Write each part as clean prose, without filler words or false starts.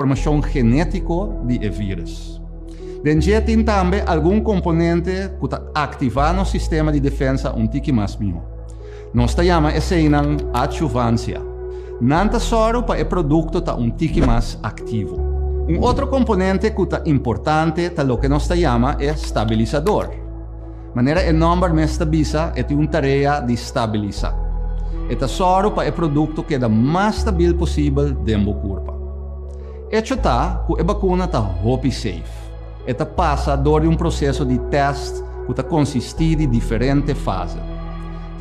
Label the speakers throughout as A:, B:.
A: informação genética de vírus. Dengue tem também algum componente que ativa no sistema de defesa tique mais melhor. Nós chamamos essa adjuvância. Nanta soro para o produto tique mais ativo. Outro componente que é importante é o que nós chamamos estabilizador. Maneira o nome me estabiliza é uma tarefa de estabilizar. Esta soro para o produto que é o mais estável possível dentro da corpo. Isso está que a vacuna está hope safe. Esta passa por processo de teste que consiste de diferentes fases.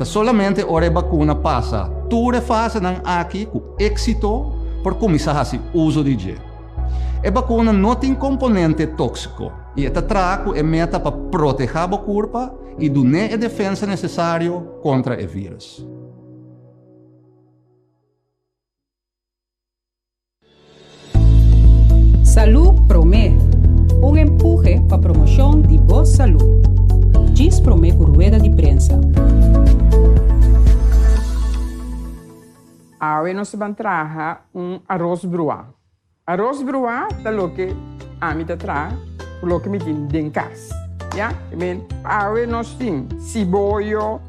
A: Solamente ora a vacuna passa toda a fase aqui com êxito por começar a fazer uso de gel. A vacuna não tem componente tóxico e esta trago é meta para proteger o corpo e dar a defesa necessária contra o vírus.
B: Salud Promé, empuje para a promoção de boa saúde. Diz Promé por rueda de prensa.
C: Hoje nós vamos trazer arroz bruá. Arroz bruá é o que a mim traz, o que me tem em casa. Hoje nós temos cebola,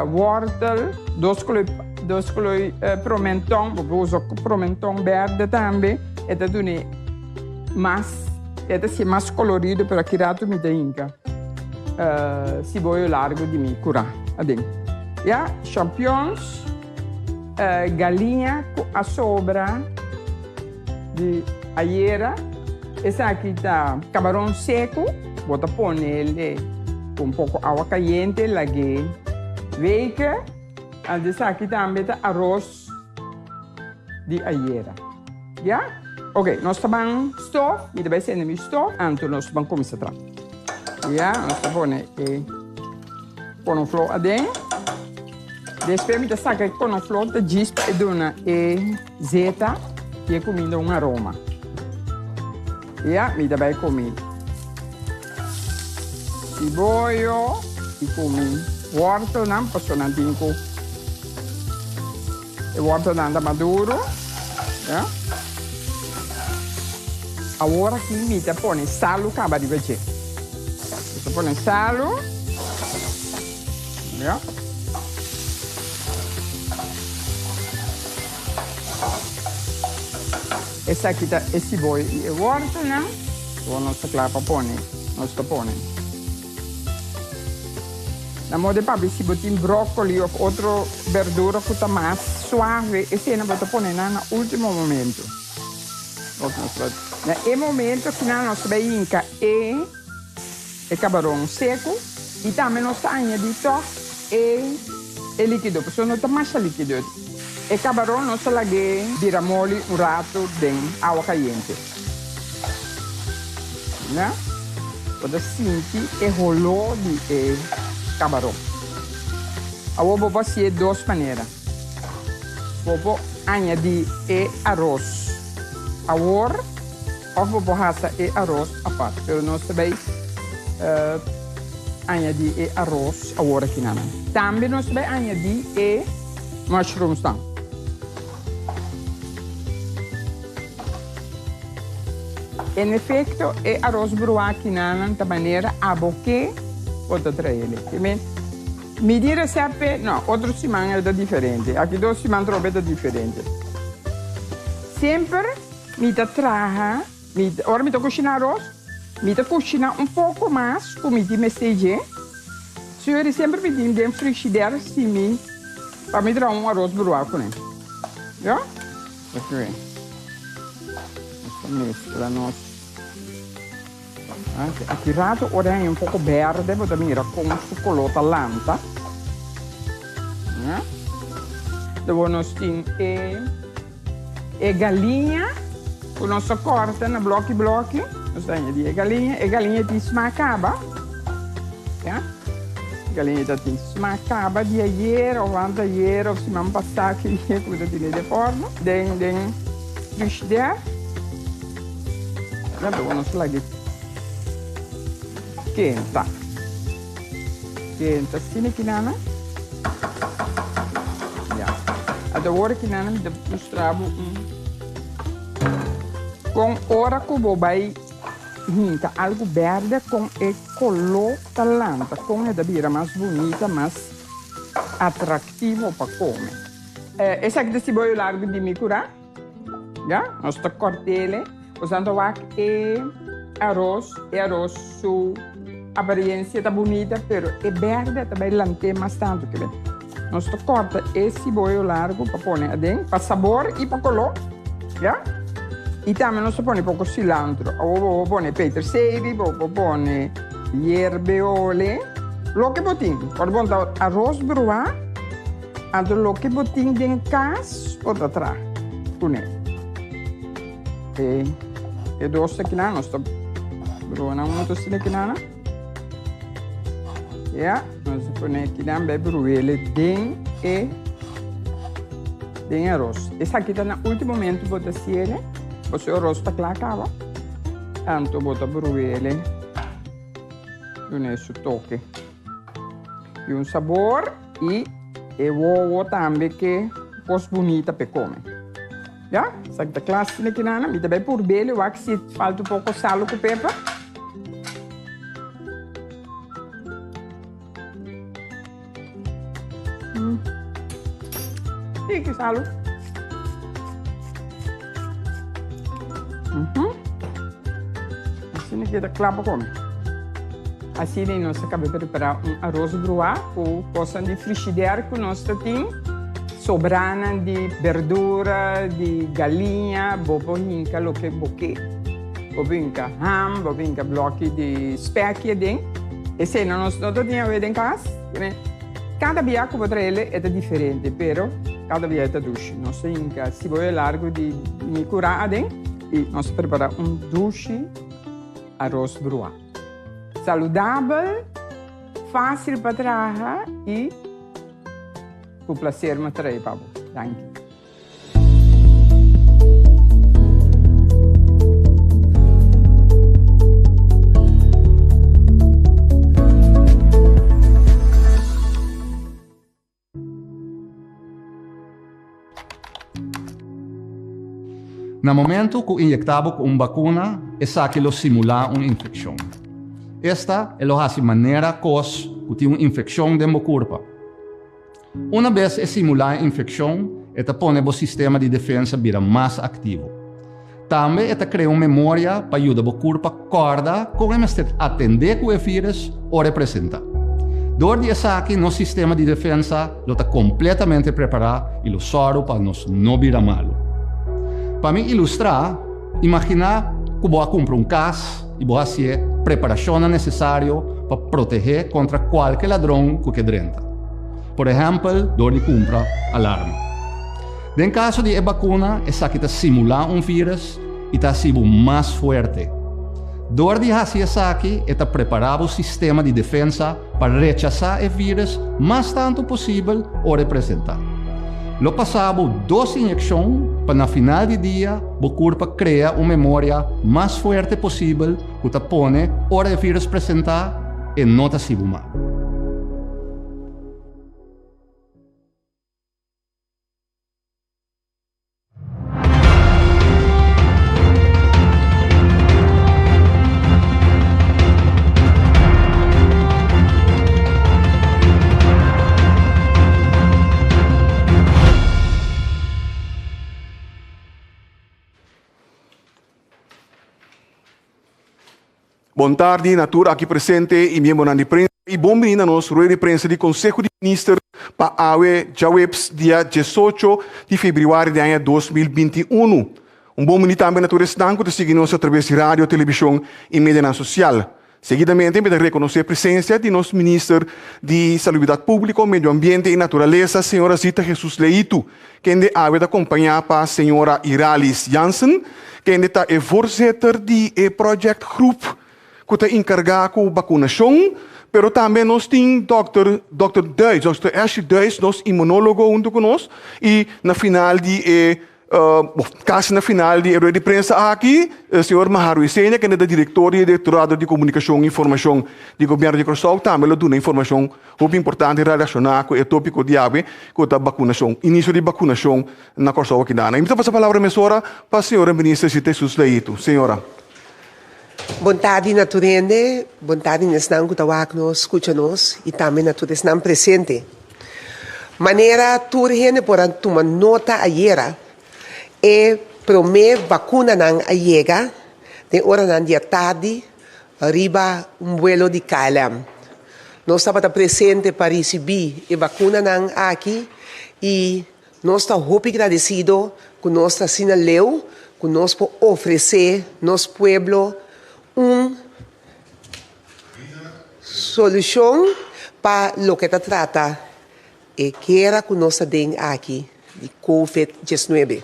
C: wortel, dois colheres pimentão, vamos usar pimentão verde também. Esta é mais colorido para que rato me tem cebola largo de mim curar. Champignons, galinha com a sobra de ayer. Esse aqui está camarão seco, bota pôr ele com pouco água caliente, lague, bacon. Esse aqui também está arroz de ayer. Ok, nós estamos na stove, e vai ser na stove, então nós vamos começar a trabalhar. Nós vamos pôr flor adentro. Depois, nós vamos pôr flor de gisp e dona e zeta, e é comida aroma. Me vai comer cebola, e comer wortel, não passou na dinco. O wortel anda maduro. Agora aqui me põe sal acaba de ver. Você põe sal. Esse aqui tá esse boi e o horto, né? Então nós claro para pôr, nós tá pondo. Na moda para se botar brócolis ou outra verdura que tá mais suave, esse não vai pôr no último momento. No momento que nós vamos inca e camarão seco e também nós añadimos e líquido, porque não está mais líquido. E camarão nós lagamos biramole rato dentro água caliente. Né? Pode sentir o rolo de camarão. Agora vou fazer de duas maneiras. Vou añadir arroz. Agora, vou borracha e arroz a parte. Mas nós vamos añadir arroz agora aqui. Também nós vamos añadir mushrooms. Em efeito, arroz bruá aqui da maneira a boque pode trazer ele. Medir receita, não, outro semana é diferente. Aqui 2 semanas é diferente. Sempre me traga, ora me cozinhar arroz, me cozinhar pouco mais, como me mesteje. Se eu sempre me diz dentro frigideira, sim, para me dar arroz bruá com ele. Já? Aqui. Essa mescla nossa. Aqui rato ora é pouco verde, vou também ir com chocolate lanta. Depois nós temos galinha, que nós corta na bloco. Nós temos galinha, e galinha tem smacaba. Galinha tem smacaba de ayer, ou antes de ayer, ou semana passada, que é coisa de forno. Dentro frigideira. Depois nós lagamos. Quenta assim que nana. Agora que nana me mostrava Com ora que vai hinta algo verde com o color da planta, com é da vira mais bonita, mais atrativo para comer. Esse aqui é cebola largo de micura, já? Nós cortamos ele, usando arroz sua aparência tá bonita, pero é verde também lante mais tanto que nós corta esse cebola largo para pôr dentro, para sabor e para color, já? E também nós põe pouco cilantro, ou põe peterselie, ou põe hierbeole, lo que botin, quando botar arroz bruá, ando lo que botin dentro casa ou atrás, com ele. E doce aqui não, nós bruá não muito assim aqui não. Ja, nós põe aqui não bem bruá ele dentro e arroz. Esse aqui está no último momento botar se ele. Você o arroz está claro, tanto bota bruele, nesse toque e sabor e ovo também que pos bonita para comer. Já? Essa aqui tá clássica aqui nana, me também por belo, eu acho que falta pouco sal com pepa. E que sal? Assim que dá claro para comer. Assim nós acabamos de preparar arroz bruá com coisa de frigideira que nós temos sobrana de verdura, de galinha, bobo hinca lo que boque, bobo hinca ham, bobo hinca bloque de speck dentro. Esse nós não tínhamos em casa. Cada dia que botar ele é diferente, pero cada dia é doce. Nós hinca cebola largo de micura dentro. E nós preparamos doce arroz bruá. Saudável, fácil para trabalhar e com prazer me trazer para você. Obrigado.
A: No momento que injectamos com vacuna, é aquilo simular uma infecção. Esta é a maneira que tem uma infecção dentro do corpo. Uma vez simular a infecção, esta põe o sistema de defesa vira mais ativo. Também esta cria uma memória para ajudar o corpo a acordar como atender com o vírus ou representar. Door die aqui, nosso sistema de defesa está completamente preparado e o soro para nós não virar malo. Para me ilustrar, imaginar que vou comprar casa e vou fazer a preparação necessária para proteger contra qualquer ladrão que entra. Por exemplo, door de comprar alarme. No caso de vacuna, essa que está simular vírus e está sendo mais forte. Door de fazer isso aqui, está preparar o sistema de defesa para rechazar o vírus mais tanto possível ou representar. Lo passamos 2 injeções para no final do dia o corpo criar uma memória mais forte possível que te põe hora o vírus apresentar e não está sendo mal.
D: Boa tarde, natura aqui presente e membro de prensa e bom menina nos rueda de prensa do Conselho de Ministros para a Jaweps dia 18 de fevereiro de ano 2021. Bom menino também natura estanco de seguir nos através de rádio, televisão e mídia social. Seguidamente, me reconhecer a presença de nosso ministro de Saúde Pública, Meio Ambiente e Natureza, senhora Zita Jesus Leito, que é acompanhada para a senhora Iralis Jansen, que é voorzitter de Project Group, que está encarregado com vacunação, pero também nós temos Dr. Duis, Dr. Ashley Duis, nosso imunólogo junto conosco, e na final de Casi na final de rueda de prensa aqui, o senhor Maharu Isenia, que é da diretoria e diretorado de comunicação e informação do governo de Curaçao, também dá informação muito importante relacionada com o tópico de ave, com a vacunação, início de vacunação na Curaçao aqui. Então, passo a palavra, mesora, para a senhora ministra Jesus Leito. Senhora.
E: Boa tarde, naturende. Boa tarde, nesnang kutawak-nos, escucha-nos, e também naturende presente. Maneira turhene por tomar nota ayer e promete vacuna nang ayega, de hora nang dia tarde, arriba vuelo de KLM. Nós estamos presente para receber a vacuna nang aqui e nós estamos muito agradecidos com nossa sinaleu, que nós podemos oferecer nosso pueblo solução para o que trata e que era que nós temos aqui de COVID-19.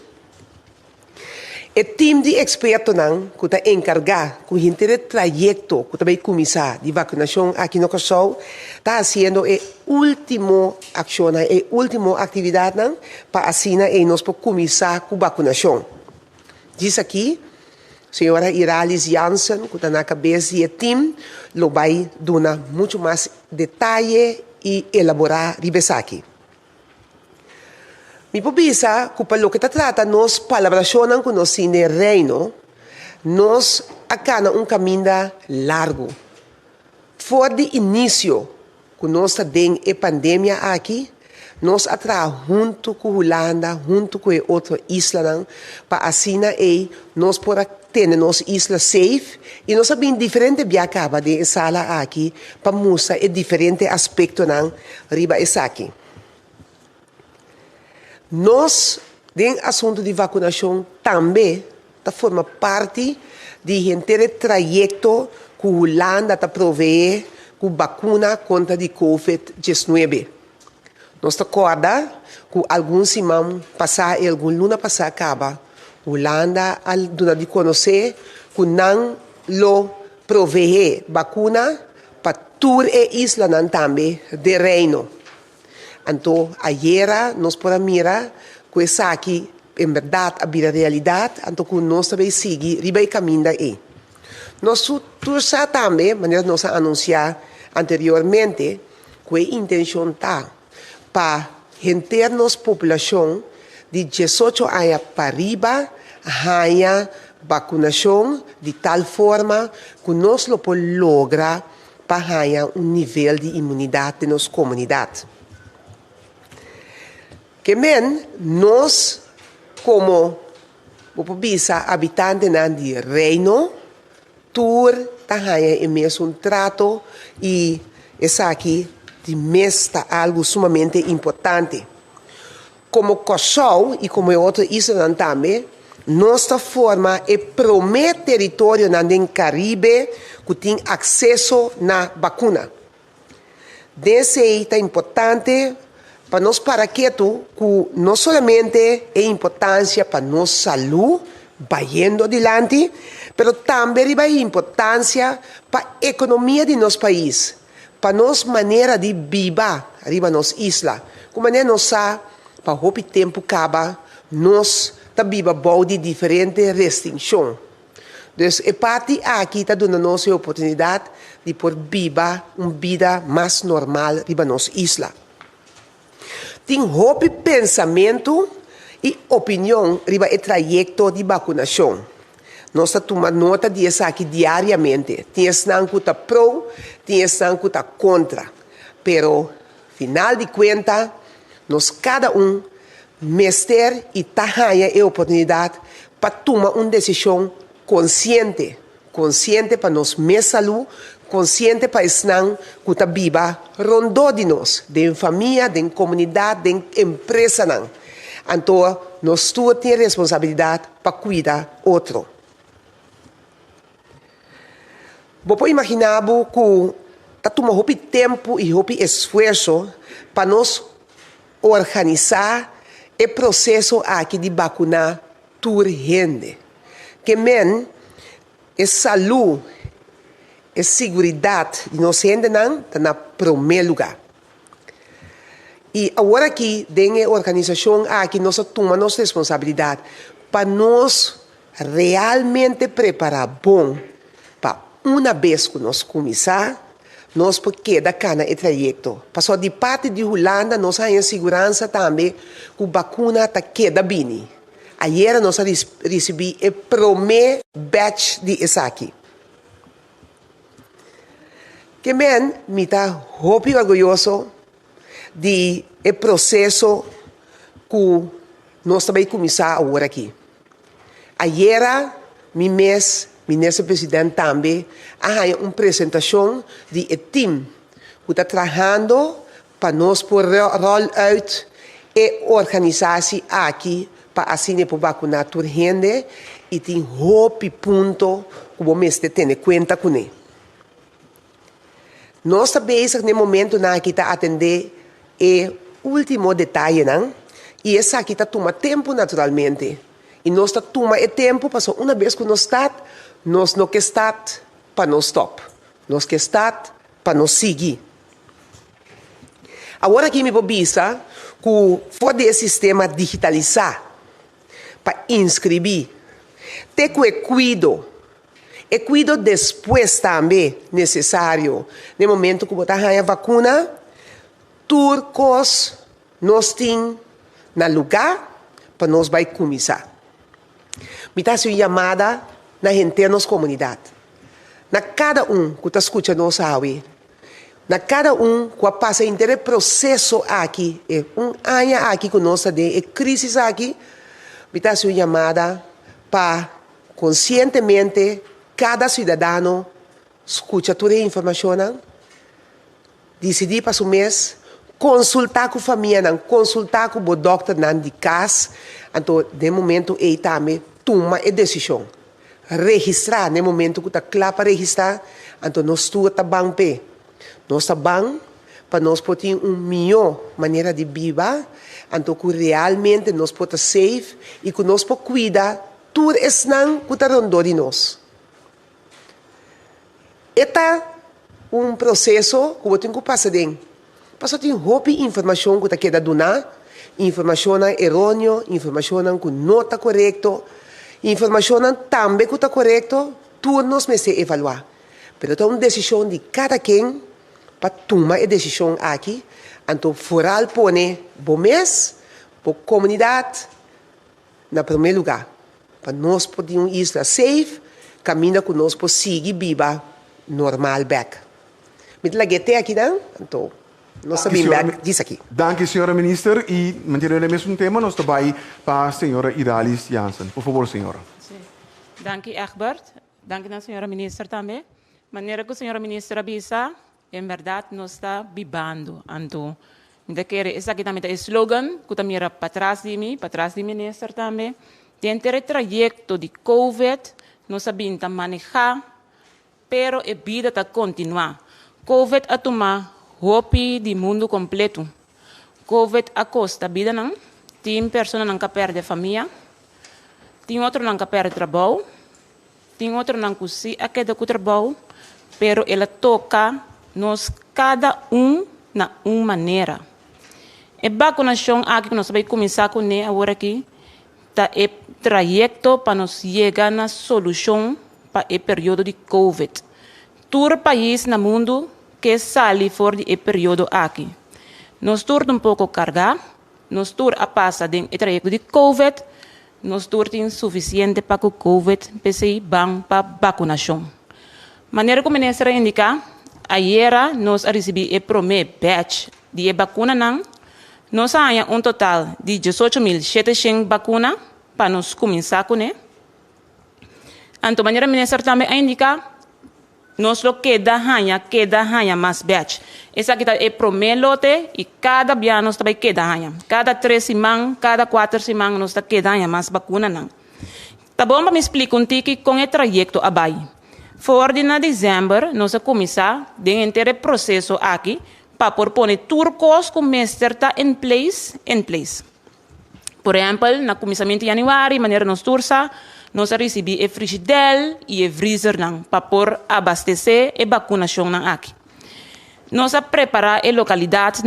E: O time de expertos que está encarregado com o trajeto que vai começar de vacinação aqui no Curaçao está fazendo a última ação, a última atividade para assim nós podemos começar com a vacinação. Diz aqui, a senhora Iralis Janssen, que está na cabeça do time, vai dar muito mais detalhe e elaborar aqui. Mi pobisa, que para o que trata, nós palabracionam com nós no reino, nós acana caminho largo. For de início, que nós temos a pandemia aqui, nós atrás junto com a Holanda, junto com outra isla, para assim nós podemos ter nossa isla safe, e nós sabemos diferente viacaba de sala aqui, para mostrar diferente aspecto riba essa aqui. Nós, em assunto de vacinação, também forma parte de trajeto que a Holanda provee com vacuna contra a COVID-19. Nós recorda que alguns semanas passadas, alguns lunas passadas, a Holanda deu de conhecer que não provee vacuna para toda a isla também de reino. Então, ayer nós podemos mirar que essa aqui, em verdade, a realidade, então que nós também seguimos o caminho aí. Nós também, maneira nós anunciar anteriormente, que a intenção está para render nossa população de 18 anos para arriba, ganhar vacunação de tal forma que nós podemos lograr para ganhar nível de imunidade de nossa comunidade. Que nós, como habitantes do reino, é mesmo trato e essa aqui é algo sumamente importante. Como Curaçao e como outra isla também, nossa forma é prometer território no Caribe que tem acesso na vacuna. Desse é importante para nós para que não somente é importância para nossa saúde, vai indo adiante, mas também é importância para a economia de nosso país, para nossa maneira de viver arriba nossa isla. Como maneira nós para o tempo acaba, nós vivemos de diferentes restrições. Então, a parte aqui está dando nos a oportunidade de poder viver uma vida mais normal arriba nossa isla. Tem pensamento e opinião riba o trajeto de vacunação. Nós tomamos nota disso aqui diariamente. Tem não que está pro, tem não que está contra. Pero, final de contas, nós cada mestre e ganha a oportunidade para tomar uma decisão consciente para nós mesma saúde, consciente para estar que está viva, rondou de nós, de família, de comunidade, de empresa. Então, nós todos temos responsabilidade para cuidar outro. Vou imaginar que está tomando tempo e esforço para nós organizar o processo aqui de vacunar toda gente. Que é saúde, é segurança de nós gente está no primeiro lugar. E agora aqui, dentro da organização, aqui nós tomamos responsabilidade para nós realmente preparar bom para uma vez que nós começar, nós porque da cana e trajeto. Passou de parte de Holanda, nós temos segurança também que a vacuna está queda bem. Ayer nós recebi o primeiro batch de Esaki. Que me está muito orgulhoso de o processo que nós também começar agora aqui. Ayer, ministro presidente também, há uma apresentação de um time que está trabalhando para nós por roll out e organização aqui para assim para vacinar toda a gente e tem hope ponto que vamos ter em conta com ele. Nós estamos no momento na que está atender o último detalhe, não? E essa aqui está toma tempo naturalmente. E nós está toma tempo para uma vez que nós está, nós não que está para nós stop, nós que está para nós seguir. Agora que me vou visa que for desse sistema digitalizar para inscrever, ter que cuidado. E cuido depois também necessário. No momento que botar a vacuna, turcos nós temos no lugar para nós vai começar. Me está sendo chamada na gente nossa comunidade. Na cada que está escutando nós sabe. Na cada que passa inteiro processo aqui, ano aqui que nós temos, crise aqui, me está sendo chamada para conscientemente cada cidadão escuta toda a informação, decidir para o mês, consultar com a família, consultar com o doutor de casa, então, de momento, ele também toma a decisão. Registrar, no momento que está claro para registrar, então nós estamos bem. Nós estamos bem para nós poder uma melhor maneira de viver, então que realmente nós podemos safe e que nós podemos cuidar tudo isso que está rondando de nós. Este é um processo que eu tenho que passar dentro. Passar tem roupa informação que está querendo donar, informação errônea, informação que não está correta, informação também que está correta, tudo nós temos que evaluar. Mas é uma decisão de cada quem para tomar a decisão aqui, então foral pone bom mês, para a comunidade, no primeiro lugar. Para nós podermos ir safe, caminho que nós podemos seguir viva normal back. Met lagete aqui não? Então, nós sabemos back disso aqui.
D: Danke, senhora minister. E mantendo o mesmo tema, nós também para a senhora Idalis Jansen. Por favor, senhora.
F: Sim. Danke, Egbert. Danke na senhora minister também. Maneira que a senhora minister avisa, em verdade, nós está vivendo. Então, esse aqui também é o slogan, que também era para trás de mim, para trás do minister também. Dentro do trajeto de COVID, nós sabemos manejar, pero a vida está continuar. COVID a tomar hopi do mundo completo. COVID a costa vida não. Tem pessoas que perdem a família. Tem outro que perde trabalho. Tem outro que se a queda com trabalho. Pero ela toca nós cada na uma maneira. E vacunação aqui que nós vamos começar com ele agora aqui. Tá é trajeto para nós chegar na solução para o período de COVID. Todo país no mundo que sai fora do período aqui. Nós temos um pouco carga, nós temos a passar do trajeto de COVID, nós temos suficiente para o COVID, para para vacunação. Maneira como o ministro indica, ayer nós recebemos o primeiro batch de vacuna, nós temos total de 18.700 vacunas para nós começar com ele. Então, maneira ministro também indica, nós lo queda hanya mais batch. Essa aqui é o primeiro lote e cada dia nós também queda hanya. Cada 3 semanas, cada 4 semanas nós queda hanya mais vacuna não. Tá bom para me explicar um tique com o trajeto abai. Fora de dezembro nós começar dentro do processo aqui para pôr turcos com mestre está em place. Por exemplo, no começamento de janeiro, maneira nós tursa, nós recebemos o frigidaire e o freezer para pôr abastecer a vacunação aqui. Nós preparar a localidade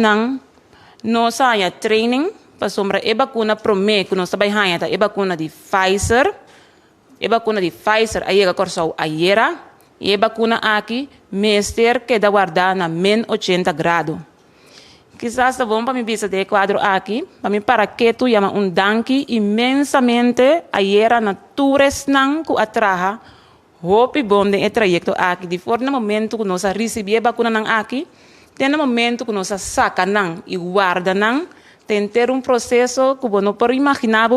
F: Nós há training para sombra e vacuna promê que nós também há e vacuna de Pfizer. E vacuna de Pfizer aí é corso aiera e vacuna aqui mester que da guardar na -80 graus. Quizás bom para mim visa de quadro aqui, para mim para que tu chama danke imensamente aiera natures nang ku atraha hope bom de trajecto aqui de forma momento que nós receber vacuna nang aqui, tem no momento que nós saca nang e guarda nang, tem ter processo que não pode imaginar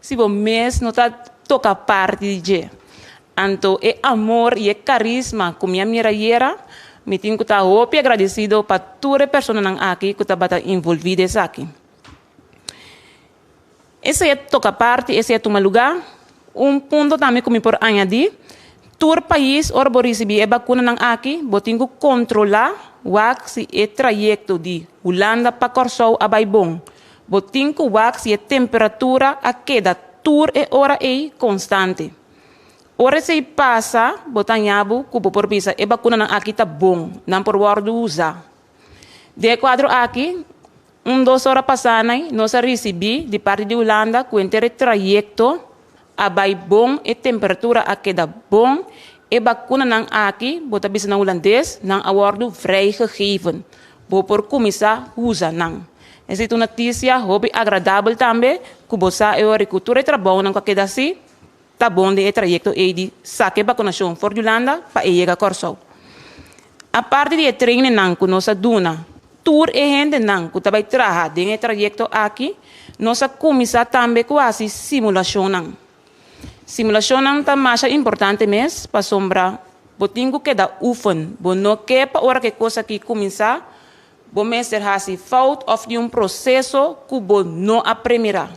F: se o mês não tá toca parte de anto é amor e é carisma como a minha aiera. Me tenho que estar hope agradecido para toda pessoa aqui que está envolvida aqui. Esse é toca parte, esse é tomar lugar. Ponto também que me por añadir, todo país orbo receber a vacuna aqui, botinho que controlar o se é trajeto de Holanda para Corsou a Baibon. Botinho que o se é temperatura a queda tour é hora é constante. Ora se passa, botanhabo, cubo por pisa, e vacuna aqui tá bom, não por word usa. De quadro aqui, 2 horas passadas, nós recebi de parte de Holanda, com o trajecto, a vai bom, e temperatura aqui da bom, e vacuna aqui, bota bisa na holandês, não a word vrijgegeven. Bo por começar, usa não. Essa é uma notícia, hobby agradável também, que você é a agricultura e trabalho, não qualquer assim, tá bom de trajecto e de saque vacunação for Holanda para chegar a Corsou. A parte de treino não que nós duna, tour e gente não que vai trabalhar de trajecto aqui, nós começar também com a simulação não. Simulação não tá mais importante mesmo para sombra, botinho que dá ufen, bo não que para hora que coisa que começar, bo mestre hasi fault of de processo que bo não aprender.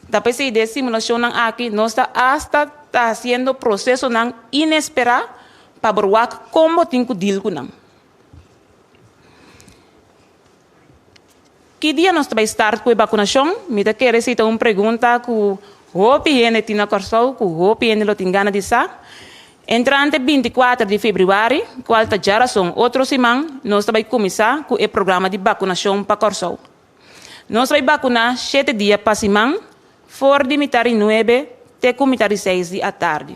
F: Depois de simulação aqui, nós está fazendo processo inesperado para ver como tem que deal com não. Que dia nós vamos estar com a vacunação? Me da querer citar uma pergunta que o PN tem na Corsou, que o PN lo tem gana de sa. Entrante 24 de fevereiro, qual está já são outro semana, nós vamos começar com o programa de vacunação para Corsou. Nós vamos vacunar 7 dias para semana. For de mitad 9 até mitad 6 da tarde.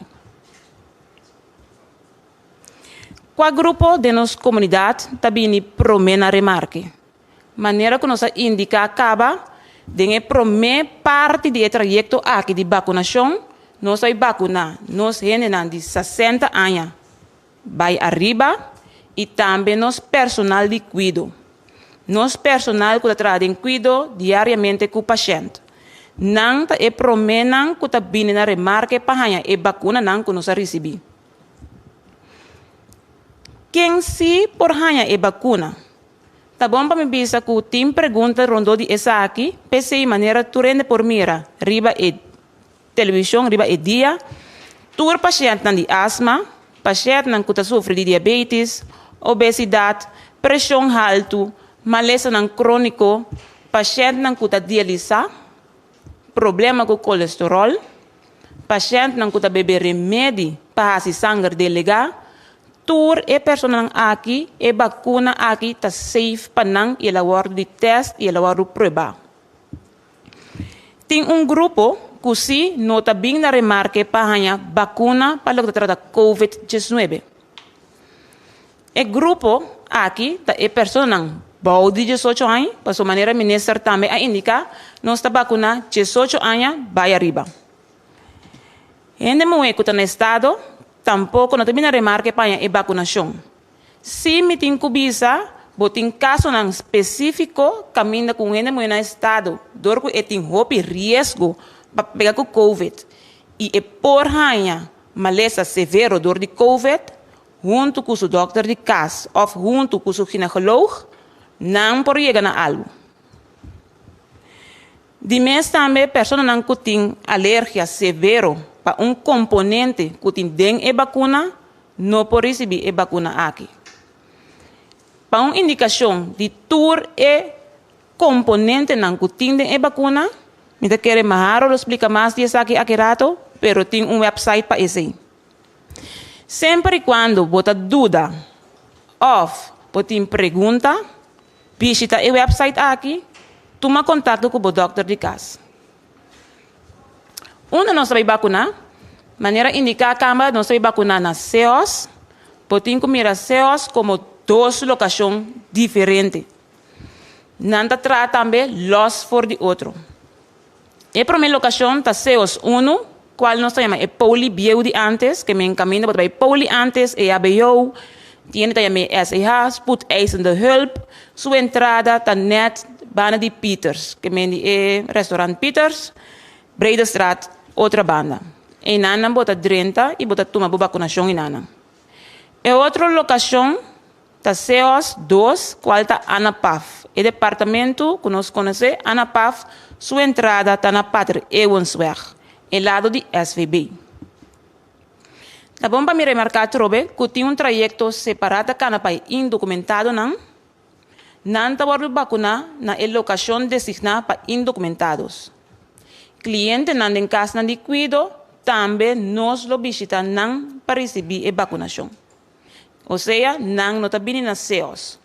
F: Qual grupo de nossa comunidade também promena remarque? Maneira que nós indica acaba de promê parte do trajeto aqui de vacunação, nós vai vacunar nós gente de 60 anos vai arriba e também nós personal de cuido. Nós personal que trata em cuido diariamente com o paciente. Não é promena que está vindo na remarque para a vacuna não que nós recebemos. Quem se por a vacuna? Tá bom para me dizer que tem pergunta rondou de essa aqui, pensei maneira turende por mira, riba e televisão, riba e dia, tur paciente de asma, paciente que sofre de diabetes, obesidade, pressão alta, maleza crônico, paciente que está dialisa, problema com colesterol, paciente que está beber remédio para a sangue delega, tur e pessoa aqui e vacuna aqui está safe para não e ela de teste e ela de prova. Tem grupo que se não está bem na remarque para a vacuna para o tratar COVID-19. E grupo aqui é pessoa bom de 18 anos, para sua maneira ministra também a indicar, nós está vacuna 18 anos, vai arriba. E não é que está no estado, tampouco não termina remarque para a vacunação. Se me tem cubisa, botem caso específico, caminha com ele no estado, dorco e tem risco para pegar com COVID. E por ranha, maleza severo dor de COVID, junto com o doutor de casa, ou junto com o ginecólogo, não por chegar a algo. De mês também, pessoas que têm alergia severa para componente que tem dentro da vacuna, não pode receber a vacuna aqui. Para uma indicação de tudo e componente que tem dentro da vacuna, me quero mais explicar mais disso aqui rato, pero tem website para isso. Sempre e quando você dúvida ou você tem pergunta, visita o website aqui, toma contato com o doctor de casa. Onde nós vamos vacinar? Maneira indicar a Câmara, nós vamos vacinar nas CEOs, podemos mirar CEOs como duas locações diferentes. Não trata também los for de outro. A primeira locação está CEOs 1, qual nós chamamos é Pauli Bieu de antes, que me encaminha para Pauli antes, e ABO, tiene também SEH, Spoed Eisende Hulp, sua entrada está net bana de Peters, que me é restaurant Peters, Bredestraat, outra banda. E nana bota 30 e bota toma vacunação em nana. E outra locação está CEOs 2, qual está ANAPAF. O departamento que nós conhecemos, ANAPAF, sua entrada está na Pátria Ewensweg, ao lado de SVB. Tá bom para me remarcar, Trobe, que tem um trajeto separado para o indocumentado, não está vacunar na locação designada para indocumentados. Cliente não em casa de cuido, também nos lo visita não para receber a vacunação. Ou seja, não está vindo nas CEOs.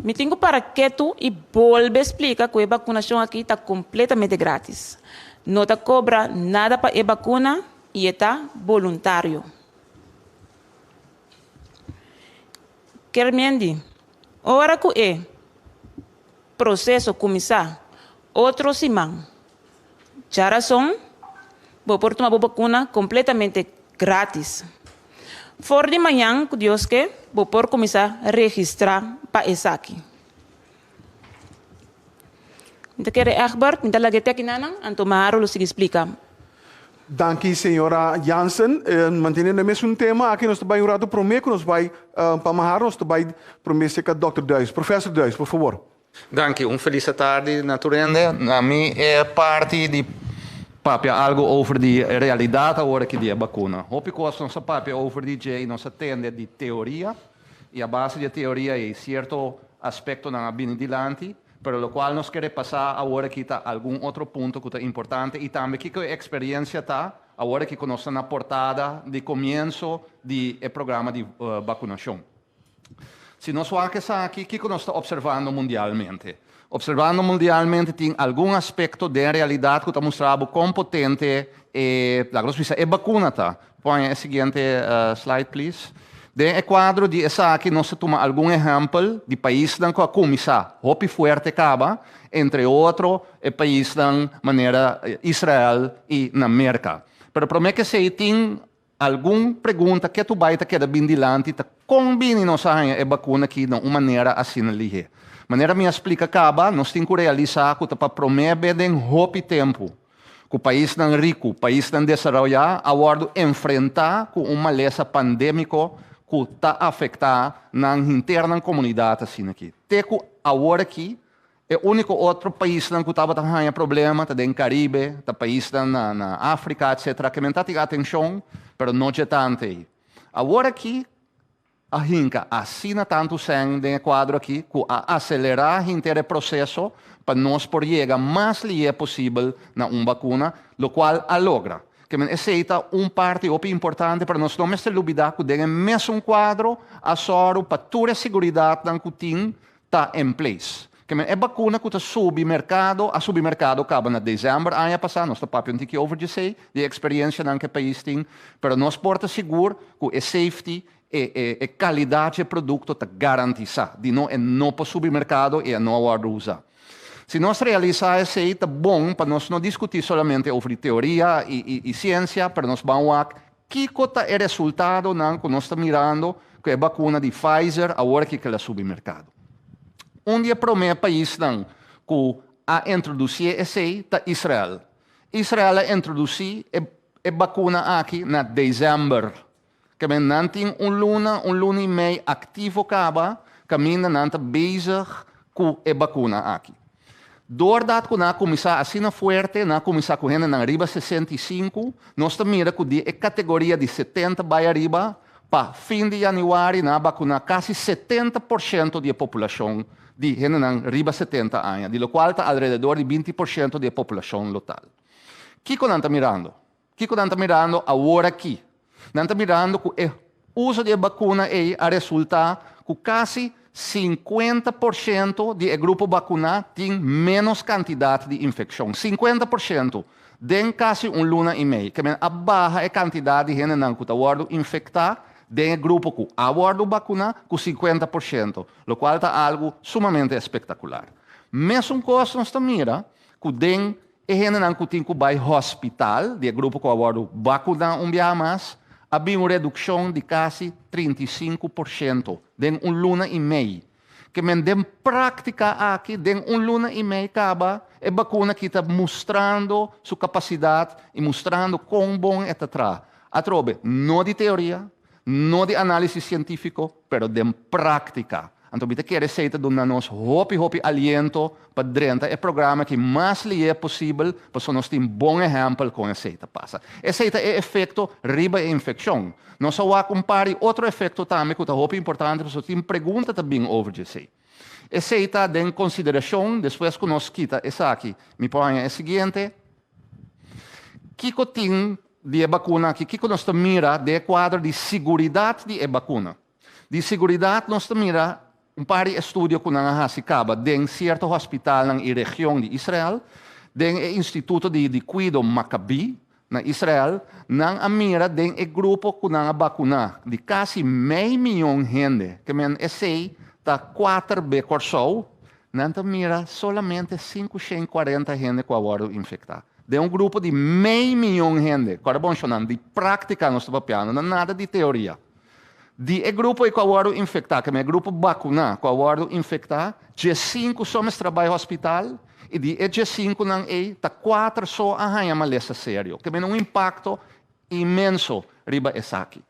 F: Me tenho para que tu e volve explicar que a vacunação aqui está completamente grátis. Não está cobra nada para a vacuna e está voluntário. Quer hora que é processo começar, outro semana. Já razão, vou por tomar vacuna completamente grátis. For de manhã, que Deus quer, vou por começar a registrar para essa aqui. Então, quero Egbert, então lá que aqui não, Antomaro, lo sigue explica.
D: Danke, senhora Jansen. Mantendo o mesmo tema, aqui nós também o prometo que nós vai para nós também prometer que Dr. Duis. Professor Duis, por favor.
A: Dank je, felice tarde naturende. Na mim é parte de papia algo over de realidade agora que de vacuna. Hoop ik was nossa papia over de J, nossa tende de teoria e a base de teoria é certo aspecto na bem dilante, pero lo qual nós queremos passar agora que está algum outro ponto que é importante e também que a experiência está agora que conosco na portada de começo de programa de vacunação. Se nós vamos aqui, o que nós estamos observando mundialmente? Observando mundialmente tem algum aspecto de realidade que está mostrando como potente a vacuna. Põe a seguinte slide, please. De quadro de essa aqui, nós tomamos algum exemplo de país que a começar, hopi forte acaba, entre outros, país da maneira Israel e na América. Pero para mim que se tem alguma pergunta que tu vai quedar bem dilante, combine nós a vacuna aqui de uma maneira assim ali. Maneira me explica acaba, nós temos que realizar que para promover de hopi tempo, que o país não rico, o país não desenvolvido, agora enfrentar com uma maleza pandêmica que está afetando na interna comunidade assim aqui. Teco agora aqui é o único outro país que estava tendo problema, está no Caribe, está país na África, etc. Que me está tendo atenção, mas não é tanto aí. Agora aqui a hinca assina tanto sangue no quadro aqui que a acelerar o processo para nós por chegar mais livre possível na uma vacuna, o qual a logra. Que aceita parte importante para nós não se olvidar que tem mesmo quadro a soro para toda a segurança que tem está em place. Que a vacuna que está submercado acaba na dezembro, ano passado, nós estamos falando que over de experiência que o país tem, para nós porta seguro que a safety e qualidade do produto está garantida, de não para o supermercado e não usar. Se nós realizar isso aí, está bom para nós não discutir somente sobre teoria e ciência, para nós vamos a que é o resultado que nós estamos mirando com a vacuna de Pfizer, agora que é o supermercado. Dia para o país que a introduzir isso aí está Israel. Israel a introduzir a vacuna aqui na dezembro. Que não tem luna e meio ativo acaba, que não está bezig com a vacuna aqui. Doordat que começar assim forte, começar com na riba 65, nós mira que a categoria de 70 vai arriba, para fim de janeiro, vacunar quase 70% da população de na riba 70 anos, de lo qual está alrededor de 20% da população local. O que nós estamos mirando? O que nós estamos mirando agora aqui? Nós estamos mirando que o uso de vacuna é a resultar que quase 50% de grupo vacunado tem menos quantidade de infecção. 50%. Den quase luna e meio. Que a barra é a quantidade de gente que está infectada, den grupo que a vacuna com 50%. O qual está algo sumamente espetacular. Mesmo coisa nós mira, que den gente que tem que ir ao hospital, de grupo que a vacuna dia mais, havia uma redução de quase 35%, de luna e meio. Que men den prática aqui, de luna e meio, acaba, é vacuna que está mostrando sua capacidade e mostrando quão bom é atrás. Atrobe, não de teoria, não de análise científico, mas de prática. Então, você quer receita de nós hopi aliento para dentro é programa que mais lhe é possível, para nós ter um bom exemplo com a receita passa. Receita é efeito riba e infecção. Nós só vamos comparar outro efeito também que é hopi importante, porque tem pergunta também over isso. Receita em consideração, depois que nós quita essa aqui, me põe a seguinte, que tem de vacuna aqui, que nós mira de quadro de segurança de vacuna. De segurança nós mira par de estudos que nós acaba em certo hospital na região de Israel, do Instituto de Cuido Maccabi, na Israel, na mira de grupo que nós vacuna de quase meio milhão de gente, que esse está 4 vezes corso, nós mira solamente 540 gente que agora infectada. De grupo de meio milhão de gente, de prática nós estamos piano, nada de teoria. De grupo que agora infectar, que é grupo vacuna, que agora infectar, de 5 somos trabalho hospital, e de 5 não é, tá 4 só arranha maleza sério, que tem impacto imenso riba essa aqui.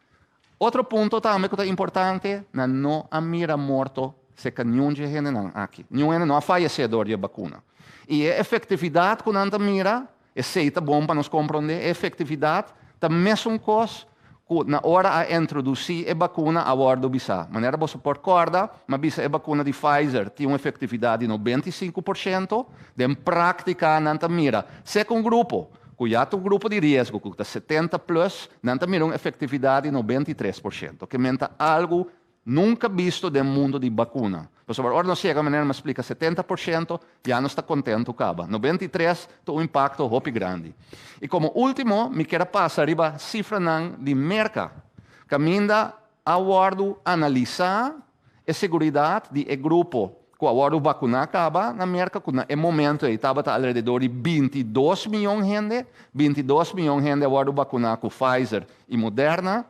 A: Outro ponto também que é importante, não há mira morto, se que nenhum de gente não aqui. Nenhum gente não há falecedor de vacuna. E a efetividade que não mira, é bom para nos compreender, a efetividade, tá mesmo coisa, na hora a introduzir a vacuna a bordo bisa. Maneira você pode corda, mas bisa a vacuna de Pfizer tem uma efetividade de 95%, de prática não mira. Segundo grupo, que já tem um grupo de risco, que está 70+, não mira uma efetividade de 93%, que menta algo nunca visto no mundo de vacuna. Mas agora não chega a maneira me explica 70%, já não está contente, acaba. 93% tem um impacto muito grande. E como último, me quero passar arriba a cifra de merca. Caminda a guardo analisar a segurança de grupo que agora vacunar acaba na merca, que no momento estava ao redor de 22 milhões de gente, 22 milhões de gente agora vacunar com Pfizer e Moderna,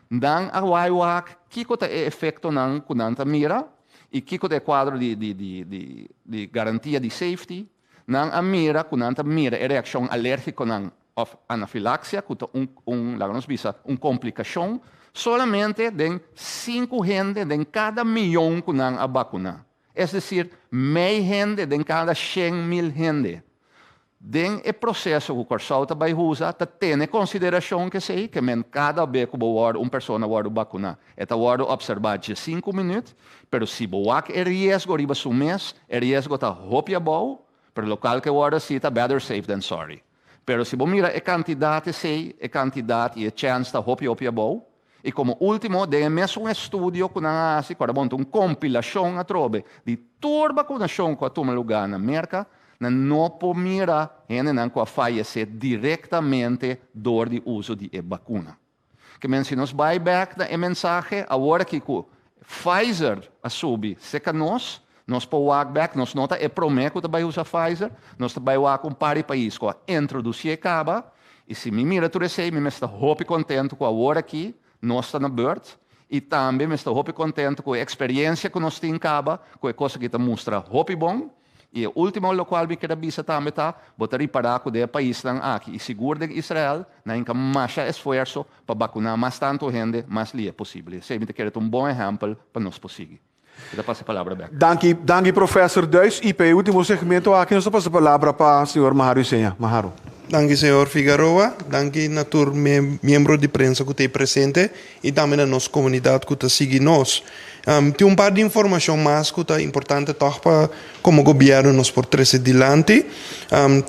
A: dan a waiwak, kiko ta efeito nan kunanta mira, e kiko ta quadro de garantia de safety, nan a mira kunanta mira a reação alérgica nan of anafilaxia, kuta complicação, solamente de 5 gente de cada milhão que nan a vacuna. Es decir, meia gente de cada 100.000 gente. Den o processo que o corso vai usar, tem em consideração que sei que cada vez que uma pessoa vai vacinar, esta vai observar de 5 minutos, mas se você é risco riba seu mês, é risco está hopia bom, pero o local que vai está better safe than sorry. Mas se você mira a quantidade sei, a quantidade e a chance está hopia bom, e como último, de mesmo estudo que nós fazemos, quando uma compilação a trobe de toda a vacunação que toma lugar na América, não pode mirar gente que falecer diretamente do uso de vacuna. Que se nós vai back na mensagem, agora que o Pfizer assume, se que nós podemos back, nós nota é prometo que vai usar Pfizer, nós vai com um par de países que introduzir acaba, e se me mira tudo isso, me está muito contente com agora aqui, nós estamos na bird, e também me estou muito contente com a experiência que nós temos acaba, com a coisa que mostra muito bom. E o último local que quero dizer também está, botar reparar que o país aqui e seguro de Israel, não tem mais esforço para vacinar mais tanto gente, mais li é possível. Sempre quero um bom exemplo para nós conseguir. Eu passo a palavra back.
D: Danke, professor Duis. E para o último segmento aqui, nós passamos a palavra para o senhor Maharu Senha. Maharu.
G: Danke, senhor Figueroa. Danke, natur, membro de prensa que está presente e também a nossa comunidade que está seguindo nós. Tem par de informação mais que é importante para como governo nos por trazer adiante.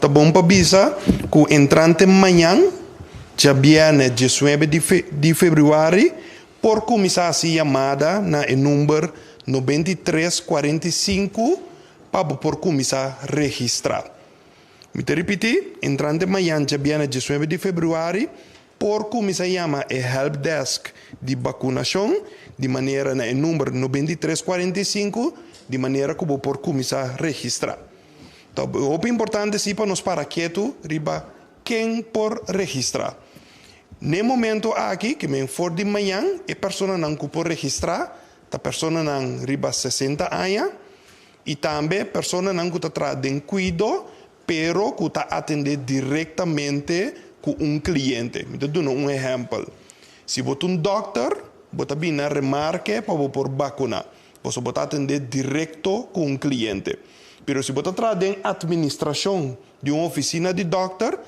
G: Tá bom para avisar que entrante amanhã, já viene 19 de fevereiro, por começar a chamada na número 9345 para por começar a registrar. Me te repetir, entrante amanhã, dia 19 de fevereiro, por começar a chamar o help desk de vacunação, de maneira no número 9345, de maneira que vou por começar a registrar. Então, o importante é para nós para quieto, riba quem por registrar. No momento aqui, que me for de manhã, a pessoa não por registrar, a pessoa não riba 60 anos, e também a pessoa não que está de cuidado, pero que está atender diretamente com cliente. Me dou um exemplo. Se você é doctor, você tem a remarque para por vacunar. Você pode atender direto com cliente. Pero se você está em administração de uma oficina de doctor,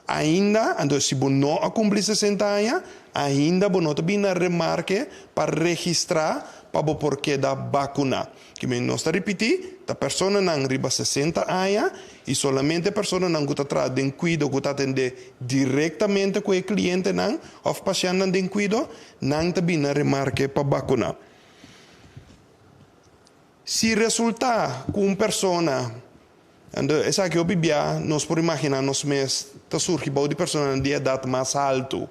G: ainda, se você não cumprir 60 anos, ainda você não tem a remarque para registrar para por que da vacuna. Que me não está repetir, a pessoa não arriba 60 anos e somente a pessoa não está atrás de cuidado, que está atender diretamente com o cliente não, ou paciente não tem cuidado, não tem a remarque para vacunar. Se resultar com uma pessoa, essa que eu bebia, nós podemos imaginar, nós mesmos, está surgindo de pessoa de idade mais alta.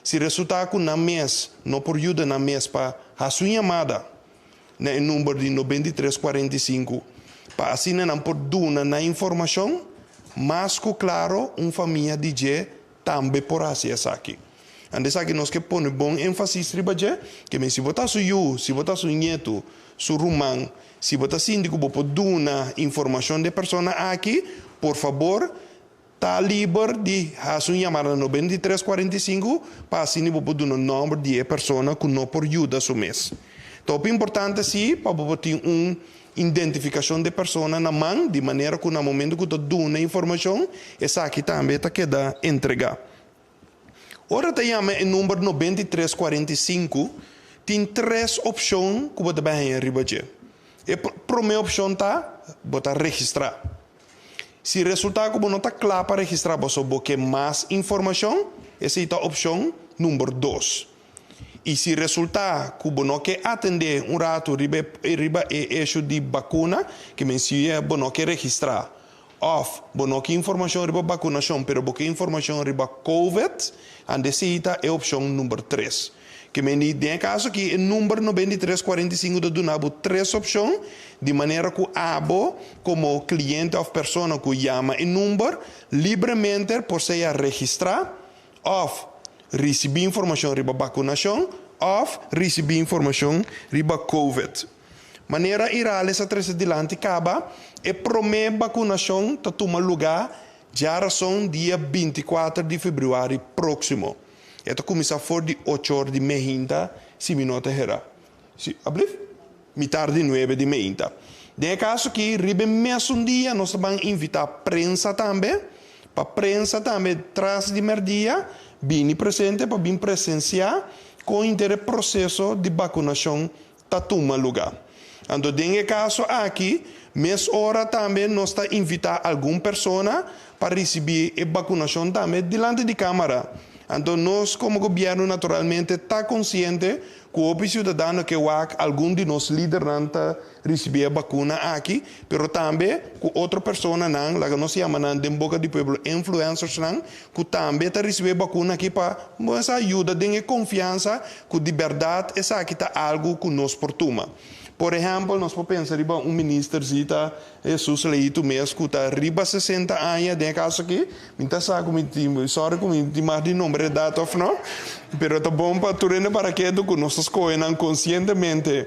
G: Se resultar com na mês, não por ajuda na mês para a sua chamada, no número de 9345, para assim não por dar na informação, mas que claro, uma família de G também por assim aqui. Antes aqui nós que põe bom ênfase ribaje, que se botar su se botar su nieto, su rumang, se botar síndico por dar informação de pessoa aqui, por favor, está livre de fazer uma chamada 9345 para assim poder dar o número de pessoa que não por ajuda su mês. Então, é importante sim, para ter uma identificação de pessoa na mão, de maneira que no momento que tu dá a informação, essa aqui também está queda entregar. Ora, te chama o número 9345, tem 3 opções que você vai arriba. A primeira opção está, você registrar. Se o resultado que você não está claro para registrar, você quer mais informação, essa é a opção número 2. E se o resultado que você não quer atender um rato riba eixo de vacuna, que mencia você não quer registrar, ou você não quer informação riba vacunação, mas você quer informação riba COVID, essa é a opção número 3. Que me diz caso que o número 9345 do Dunabo 3 opções, de maneira que abo, como cliente ou pessoa que chama o número, livremente por ser registrar, ou receber informação riba vacunação, ou receber informação riba COVID. Maneira irá essa 3 adiante acaba, e primeira vacunação está tomando lugar já são dia 24 de fevereiro próximo. Ito começa for de 8 horas de meia, se minutos herá. Mi tarde 9 de meia. De caso que ribe mês dia, nós vamos invitar a prensa também, para a prensa também, tras de merdia, bem presente, para bem presenciar, com o processo de vacunação está tomando lugar. Então, de caso aqui, mês hora também, nós está invitar alguma pessoa para receber a vacunação também, diante de câmara. Então, nós, como governo, naturalmente, está consciente que o cidadão que algum de nós líderes não receber a vacuna aqui, mas também que outra pessoa não, lá que nós chamamos de boca de povo, influencers não, que também está receber a vacuna aqui para essa ajuda, de confiança, que de verdade, essa aqui está algo que nós portuma. Por exemplo, nós podemos pensar em ministro Zita, Jesus Leito mesmo, que está riba 60 anos, de caso aqui, então sabe como sorry como mais de nome de data ou não, pero tá bom para tudo para que nós escolhemos conscientemente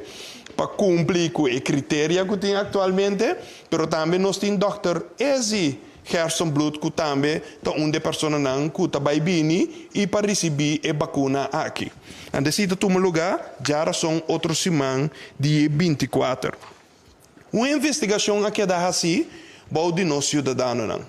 G: para cumprir com o critério que tem atualmente, pero também nós temos Dr. Ezi Gerson Blood, que também é uma pessoa que vai vir e para receber a vacuna aqui. Antes de tomar lugar, já são outros semanas, dia 24. Uma investigação aqui da assim, vai de nós cidadãos.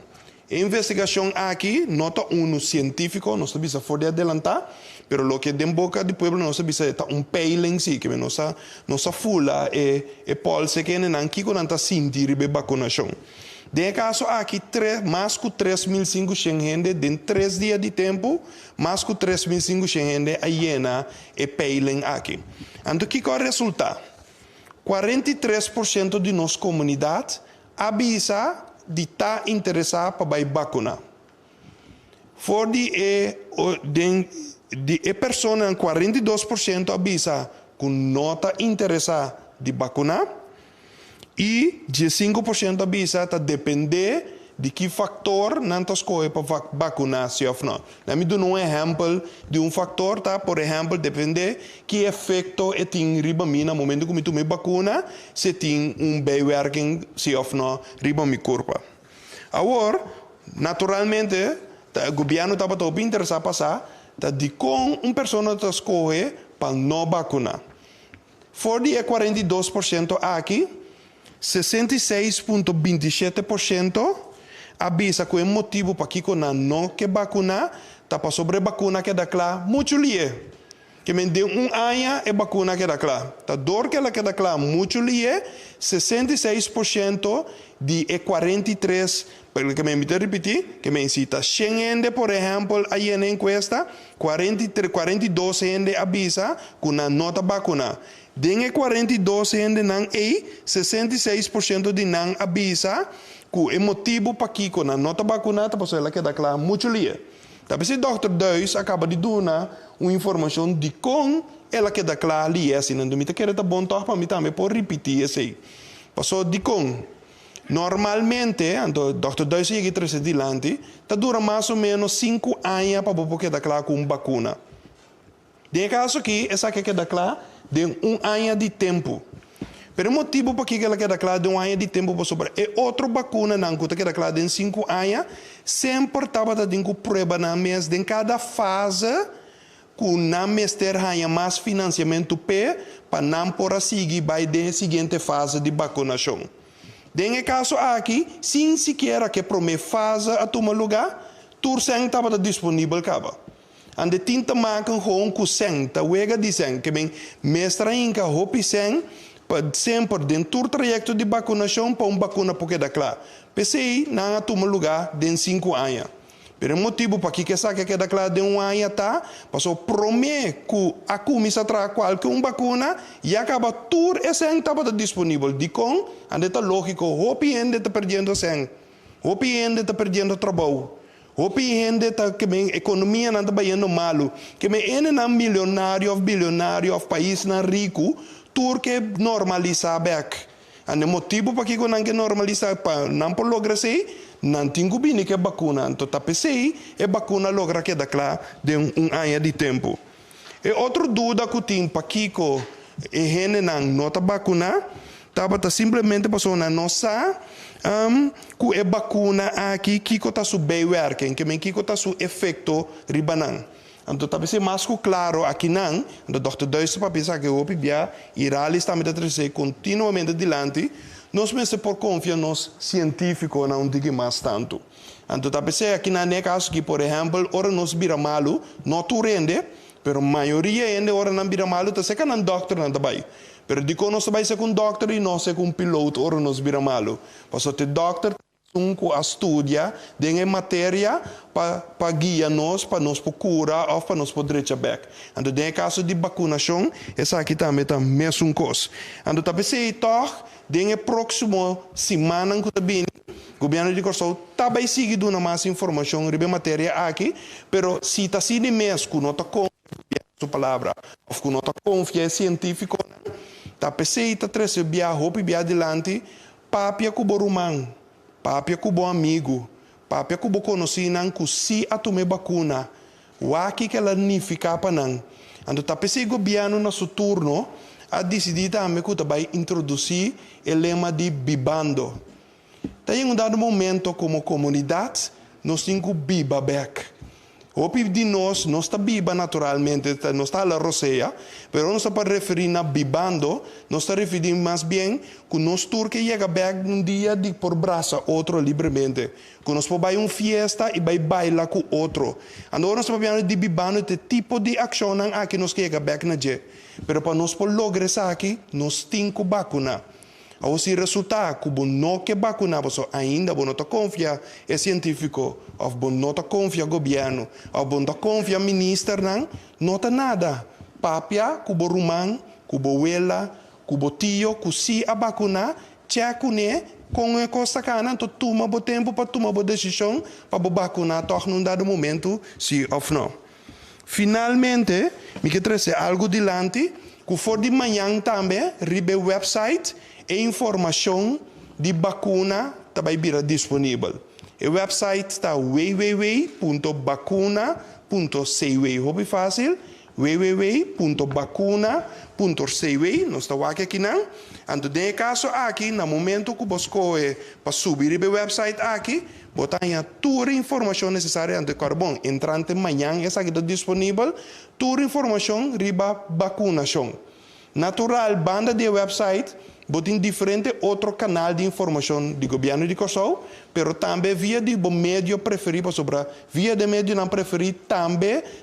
G: A investigação aqui, nota científico, nós sabemos for de adelantar, pero lo que den boca de pueblo nós sabemos é peiling sim, que nossa fula é pulse que não aqui quando está sentir a vacunação. De caso aqui, mais que 3.500 gente, em 3 dias de tempo, mais que 3.500 gente a llena e peiling aqui. Então, o que é o resultado? 43% de nossa comunidade avisa de estar interessado para vacinar. For de pessoa, 42% avisa que não está interessado de vacinar e 15% avisa que depende de que fator não está escolhendo para vacinar se ou não. Eu dou um exemplo de um fator, tá? Por exemplo, depende que efeito tem riba mim no momento que eu me vacuna, se tem bijwerking se ou não riba mi corpo. Agora, naturalmente, o governo está para interessar passar, de com pessoa está escolhendo para não vacinar. For de 42% aqui, 66,27% avisa que o motivo para que não quer vacinar, está para sobre vacuna que dá claro, muito lie. Que me deu ano é vacuna que dá claro. Tá dor que ela que dá claro, muito lie, 66% de 43%, que me repetir, que me cita 100 por exemplo, aí na encuesta, 42 gente avisa que não está vacinar. Den 42 gente não é, 66% de não avisa que o motivo para que não está vacunado, para ela que dá claro, muito lia. Tapi se Dr. Duis acaba de dar uma informação de como ela que dá claro ali, assim, não me quer tá bom para mim também por repetir assim. Passou de como normalmente, então Dr. Duis chega três adiante, tá dura mais ou menos 5 anos para poder dar claro com vacuna. De caso aqui, essa que dá claro de 1 ano de tempo. Pero o motivo para que ela queda clara de 1 ano de tempo para sobre é outra vacuna não que queda clara de 5 anos, sempre estava dando prova na mês de cada fase que não mês ter mais financiamento para não por seguir vai da seguinte fase de vacunação. Em caso aqui, sem sequer que promete fase a tomar lugar, tudo estava disponível caba. Ande tinta maken gewoon com tá wega dizem que bem mestra inca hopi sen sempre dentro do trajeto de vacunação para vacuna porque dá claro. PCI não toma lugar de 5 anos. Pero o motivo para que essa que dá claro de 1 ano tá, passou promete que a comissão traz qualquer vacuna e acaba tudo esse estava disponível. De com, ande tá lógico, hopi ainda está perdendo sen, hopi ainda está perdendo trabalho. Hopi gente tá que a economia não está indo malo, que não milionário ou bilionário ou país não rico, tudo que normaliza back. E o motivo para que não que normaliza para não por lograr se não tem que que vacuna, então tá pensei é vacuna logra que dá claro de 1 ano de tempo. E outra dúvida que tem para que gente não está vacuna, tá simplesmente pessoa não sabe que é vacuna aqui que está su bijwerking, que está su efeito ribanan. Então, talvez seja mais claro aqui não, o Dr. Duis para pensar que o PIBA irá listar a trazer continuamente adiante, nós mesmos por confiar nos científicos não diga mais tanto. Então, talvez aqui não é caso que, por exemplo, ora nos vira malo, não tu rende, pero a maioria ainda ora não vira malo, então se que não doctor não trabalha. Pero di ko nos vai ser com doctor e não ser com piloto ora nos vira malo. Passo te doctor a estudia de matéria para guiar nos, para nos procurar ou para nos poder back. Então, em caso de vacunação, essa aqui também está mesmo coisa. Então, tá pensei toch, de próximo semana que também o governo de Corsol também sigue dando mais informação sobre matéria aqui, pero se está sendo mesmo, não está confiando sua palavra, ou não está confiando científico, tá pensei tá trazer via roupa e via adiante, papia cubo rumang. Papia kubo amigo, papia kubo conhecido que se a tomar vacuna, o aqui que ela nem fica para não. Então, tá pensei o governo no seu turno a decidir também que vai introduzir o lema de bibando. Tem um dado momento como comunidade, nós temos que biba back. O de nós não está biba naturalmente, não está a roceia, mas não está para referir a bibando, nós está referindo mais bem que nós turque chega back um dia de por braça outro livremente, que nós podemos fiesta e vai bailar com outro. Então nós podemos de bibando este tipo de ação aqui nós chega back na je, pero para nós por lograr isso aqui, nós temos que vacinar. Ao se resultar que o não que vacinar, ainda não confia é científico, ou não confia governo, ou não confia ministro, não está nada. Papia, que o rumang, que o abuela, ku botillo, ku si a vacuna, check né, com a costa cana, então toma o tempo para tomar a decisão para vacunar toch num dado momento, sim ou não. Finalmente, me quer trazer algo dilante, que for de manhã também, ribe website e informação de vacuna também virá disponível. O website está www.vacuna.cw, hobby fácil, www.vacuna.cw, nós estamos aqui não. Então, no caso aqui, no momento que você escolhe para subir o website aqui, botar toda a informação necessária antes de bom, entrante manhã, essa aqui está disponível, toda a informação riba vacunação. Natural, banda de website, botem diferente outro canal de informação do governo de Kosovo, pero também via de meio preferido sobre via de meio não preferido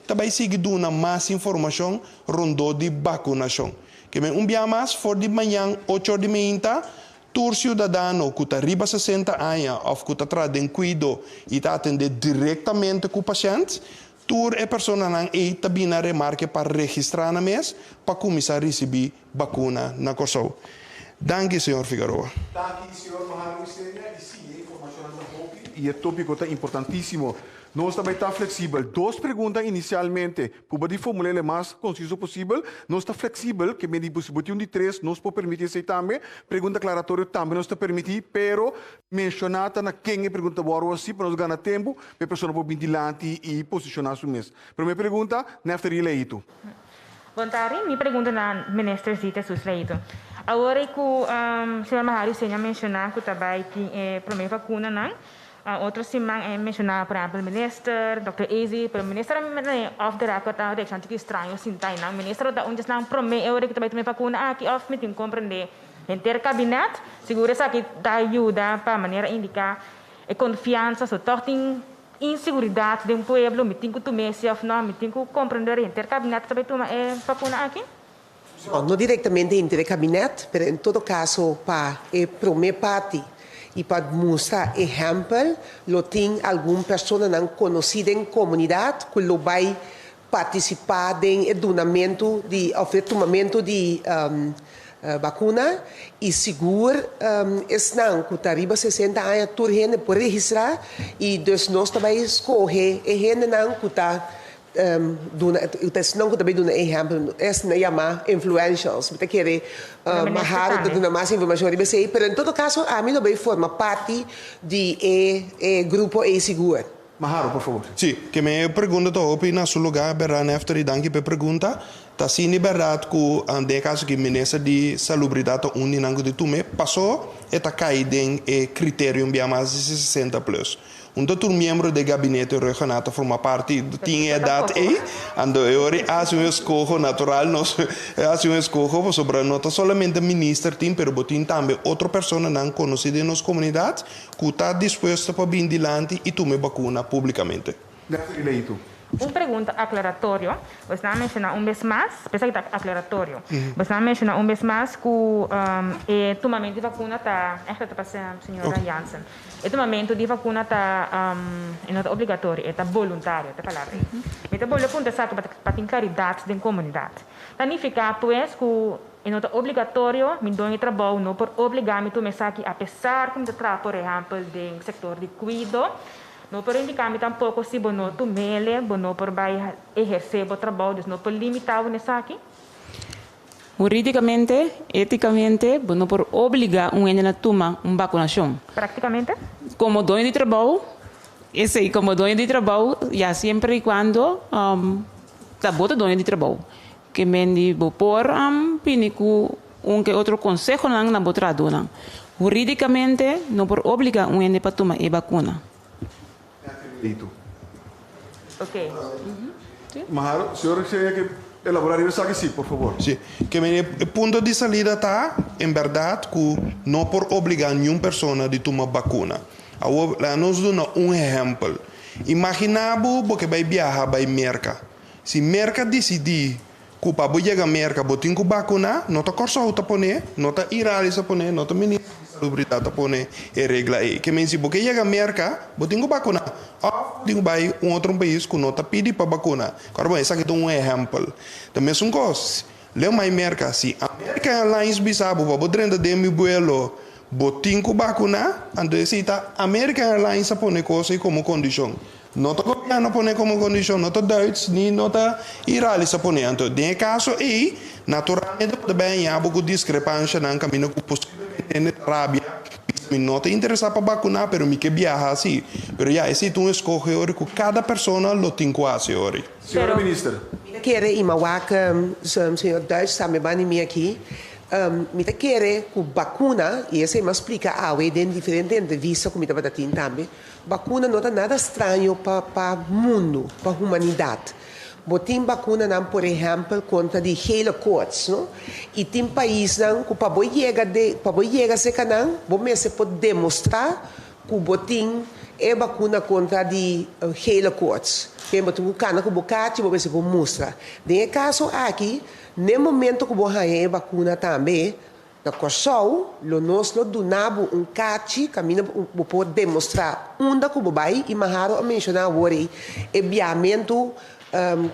G: também sigue dando mais informação rondo de vacunação. Que dia mais for de manhã 8 de manhã tur cidadão que está riba 60 anos ou que está trazendo cuidado e está atendendo diretamente com o paciente, tur é pessoa não é também na remarca para registrar na mês para começar a receber vacuna na Kosovo. Danke, senhor Figueroa.
D: Danke, senhor Mahalo Senia. E sim, a informação da HOPI. E o tópico está importantíssimo. Nós também está flexível. Duas perguntas inicialmente. Para formular o mais conciso possível. Nós está flexível, que me diz de 3, nós podemos permitir isso também. Pergunta aclaratória também nós está permitir, pero mencionada na quem é pergunta boa assim, para nós ganhar tempo, para a pessoa pode vir dilante e posicionar sua mesa. Primeira pergunta, Neftari Leito.
H: Bom tarde, minha pergunta na ministra Zita Susleito. Agora que o senhor Mahalo Senia mencionou que também tem primeira vacuna, não? Outra semana mencionou, por exemplo, o ministro, Dr. Easy, o ministro off the record, a reação que estranho, assim, tá, não? O ministro da onde está primeiro que também tem vacuna aqui, off me tem compreender. Inteiro gabinete, segura isso aqui dá ajuda para a maneira indicar a confiança, só tem inseguridade de povo, me tem que tomar se ou não, me tem que compreender, inteiro gabinete também toma vacuna aqui?
E: Não diretamente entre o gabinete, mas em todo caso, para a primeira parte e para mostrar exemplo, tem alguma pessoa não conhecida em comunidade que vai participar em donamento de tomamento de vacuna e seguro não que arriba 60 anos toda gente pode registrar e dus nós também escolher a gente não que está não que também dá exemplo esse não é mais influentials porque querer mais de dar mais informação mas em todo caso a mim também forma parte de grupo seguro.
D: Maharo, por favor.
G: Sim, que me pergunta to na seu lugar, berran efter danke pe pergunta. Tá sim verdade que ande caso que ministra de salubridade uninango de tume passou e tá caído em critério bem mais de 60 plus. Outro membro do gabinete regional forma parte tinha idade e ando eu hace um escolho natural nós hace um escolho sobre não somente ministro tem pero botin também outra pessoa não conhecida nas comunidades que está disposta para vir dilante e tomar vacuna publicamente.
D: Leito.
H: Uma pergunta aclaratória. Você não mencionou vez mais, pensa que está aclaratório. Você não mencionou vez mais que o tomamento de vacuna está, para a senhora Jansen. O tomamento de vacuna está não é obrigatório, está voluntário, está palavra. Mas eu vou apontar para ter claridade da comunidade. Significa, pois, que não é obrigatório, me dou um trabalho, não por obrigar me a tomar aqui, apesar de trabalhar, por exemplo, do setor de cuidado. Não por indicar tampouco se bono tu mele, bono por vai exercer o trabalho, não por limitar o nisso aqui.
F: Juridicamente, eticamente, bono por obrigar a tomar vacunação.
H: Praticamente?
F: Como dono de trabalho, esse como dono de trabalho, já sempre e quando tá bota dono de trabalho, que mendi por pinico que outro conselho não na botra dona. Juridicamente, não por obrigar para tomar a vacuna.
H: Ok.
D: Maharo, senhor, queria que elaborar isso aqui, sim, por favor.
G: Sim, que o ponto de saída está, em verdade, que não por obrigar nenhuma pessoa de tomar vacuna. Nós damos exemplo. Imaginamos que vai viajar para a América. Se a América decidir que para chegar a América, tem que vacunar, não está corso a poner, não está irali a poner, não está ministro de salubridade a poner a regra aí. Que me diz, porque chega a América, tem que vacunar. Tem que ir outro país que não está pedindo para vacunar. Agora, bom, isso aqui é exemplo. Da mesma coisa, Leu mais merca assim. American Airlines bisabo ba bodrenda de mi vuelo botinco vacuna, ando cita American Airlines pone cosa como condição. Nota governo pone como condição, nota Duits, ni nota Israel sa pone. Anto de caso e naturalmente também há pouco discrepância na caminho com possivelmente Arábia. Me nota interessar para vacunar, pero me que viaja assim. Pero já existe escolhe ori que cada pessoa lo tem quase ori.
D: Senhora Ministra.
E: Quero imawaka, senhor Duits, também vai me aqui. Me quero que vacuna, e esse me explica a den diferente entrevista como estava dizendo também. Vacuna não é nada estranho para o mundo, para a humanidade. Botim vacuna não, por exemplo, contra de hele koorts, no? E tem país não que para chegar se canal, você pode demonstrar que botim é vacuna contra de hele koorts. Que botim cana que bocate, você pode mostrar. Nesse caso aqui, no momento que você é vacuna também, na Kosovo, nós donamos cate, caminho para demonstrar onde que vai e maharo a mencionar hoje, enviamento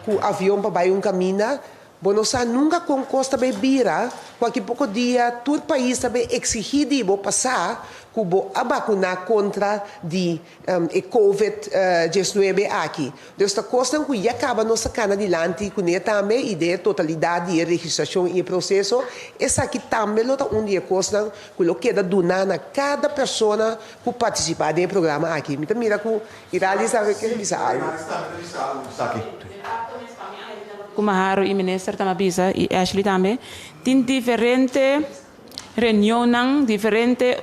E: com o avião para um caminho, nós nunca com costa bebira, qualquer pouco dia, todo o país também exigido passar com a vacuna contra de COVID-19 aqui. Então, esta costa que acaba nossa cana adiante, com também ideia totalidade de registração e processo, essa aqui também é uma coisa que queda donar a cada pessoa que participar do programa aqui. Então, mira que Irali sabe que ele sabe.
F: Kumaharo e minister Tamabisa e Ashley também tem diferente reunião, diferente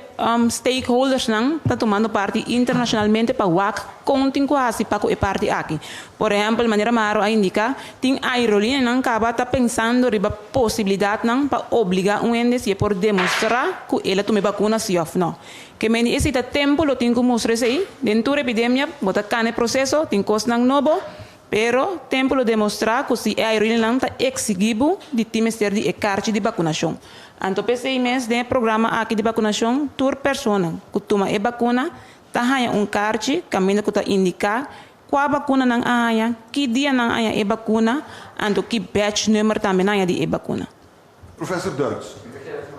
F: stakeholders não tá tomando parte internacionalmente para WAC contem quase para a parte aqui. Por exemplo, maneira Maro a indicar tem aerolínea não acaba tá pensando riba possibilidade não para obrigar NDC por demonstrar que ela tome vacuna se ou não. Que men esse tempo lo tem que mostrar aí dentro da epidemia bota cane processo tem coisa não novo. Pero tempo lo demostrar que se a aerolínea está exigido de times ter de carte de vacunação. Então, PC mês de programa aqui de vacunação, toda pessoa que toma a vacuna, tá ganha carte, caminho que tá indicar qual vacuna não ganha, que dia não ganha a vacuna, então que batch número também ganha de vacuna.
D: Professor Duits.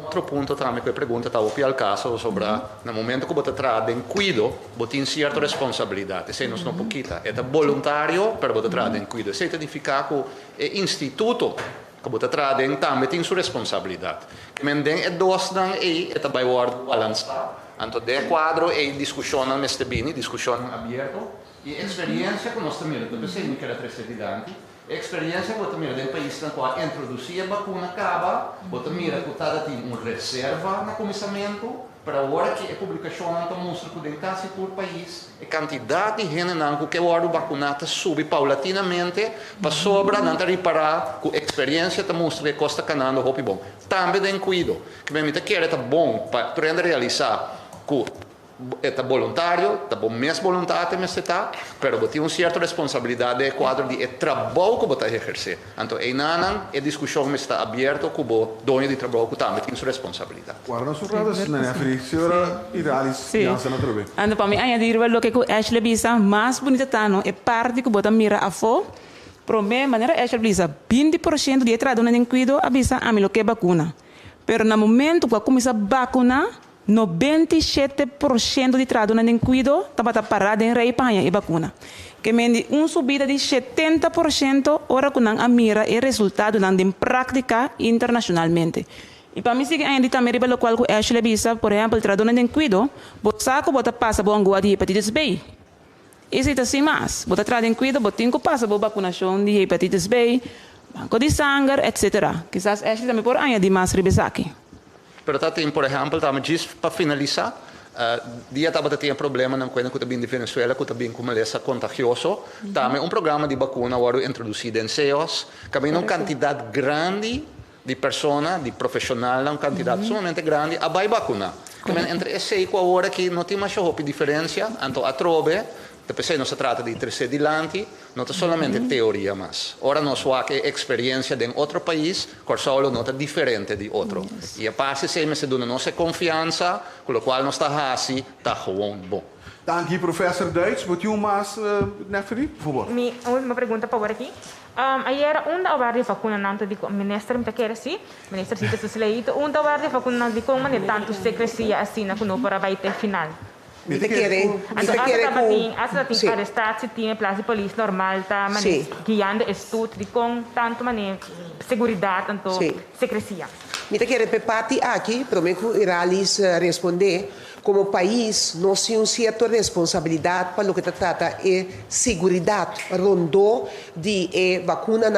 A: Outro ponto também que eu pergunto está o ao caso sobre no momento que você traz em cuido, você tem certa responsabilidade. Se não pouquita, é voluntário, mas você traz em cuido. Se significa que o instituto que você traz também tem sua responsabilidade. Mas é dois não é vai balançar. Então, de quadro é discussão não está bem, discussão aberta e experiência que nós temos, não sei que era precedente. Experiência que mira do país na qual introduzir a vacuna acaba, você mira que tem uma reserva no começamento para a hora que a publicação não mostra que em quase todo o país a quantidade de gente que é hora vacunada sube paulatinamente para sobra não reparar que a experiência te mostra que costa canando roupa bom. Também tem cuidado, que me quer é bom para realizar que é voluntário, é bom mesmo voluntário, mas está, mas você tem uma certa responsabilidade no quadro de trabalho que você exercer. Então, a discussão está aberta com o dono de trabalho que também tem sua responsabilidade.
D: Agora, nós falamos na senhora Iralis, Jansen, outra vez.
F: Então, para mim, añadir o que o Ashley Bisa mais bonita tá, não é parte que você mira a fo. Para mim, maneira Ashley Bisa, 20% de entrada no cuido a Bisa a mim lo que é vacuna. Pero no momento que começa a vacunar 97% de tradução em cuido estava parada em rei para a vacuna. Que mende subida de 70% ora que não a mira é resultado de prática internacionalmente. E para mim sigue ainda também pelo qual que Ashley Bisa, por exemplo, tradução em cuido, você bota passa por angua de hepatitis B. Isso é assim mais. Bota tradução em cuido, bota que passa por vacunação de hepatitis B, banco de sangue, etc. Quizás Ashley também por añadir mais ribesa aqui.
A: Pero tem, por exemplo, para finalizar, dia estava tendo problema na coisa que também de Venezuela, que também como é contagioso, também programa de vacuna agora introduzido em CEOs, que também uma quantidade grande de pessoas, de profissionais, uma quantidade sumamente grande, a vai vacunar. Entre esse e agora que não tem mais diferença, então a trove, depois não se trata de terceiro dilante, não é somente teoria, mas ora nós vamos que experiência de outro país, que só não é diferente de outro. E a parte se me dá nossa confiança, com o qual nós está assim, está gewoon bom.
D: Dank je, professor Duits. Moet u maar, Neferi, por favor.
H: Minha última pergunta para agora aqui. Ayer unda award vacuna nanto di minister mta kere si minister si te sleito unda award vacuna nanto di kong man tanto secrecia assim na kuno para vai ter final.
E: Mita kere
H: Als dat in arrestatie team plaats de police normaal ta mane guiando estudo di kong tanto mane seguridad tanto secrecia.
E: Mita kere pe parti aqui, prometo iralis responder como país nós temos certa responsabilidade para o que trata é segurança rondou de vacuna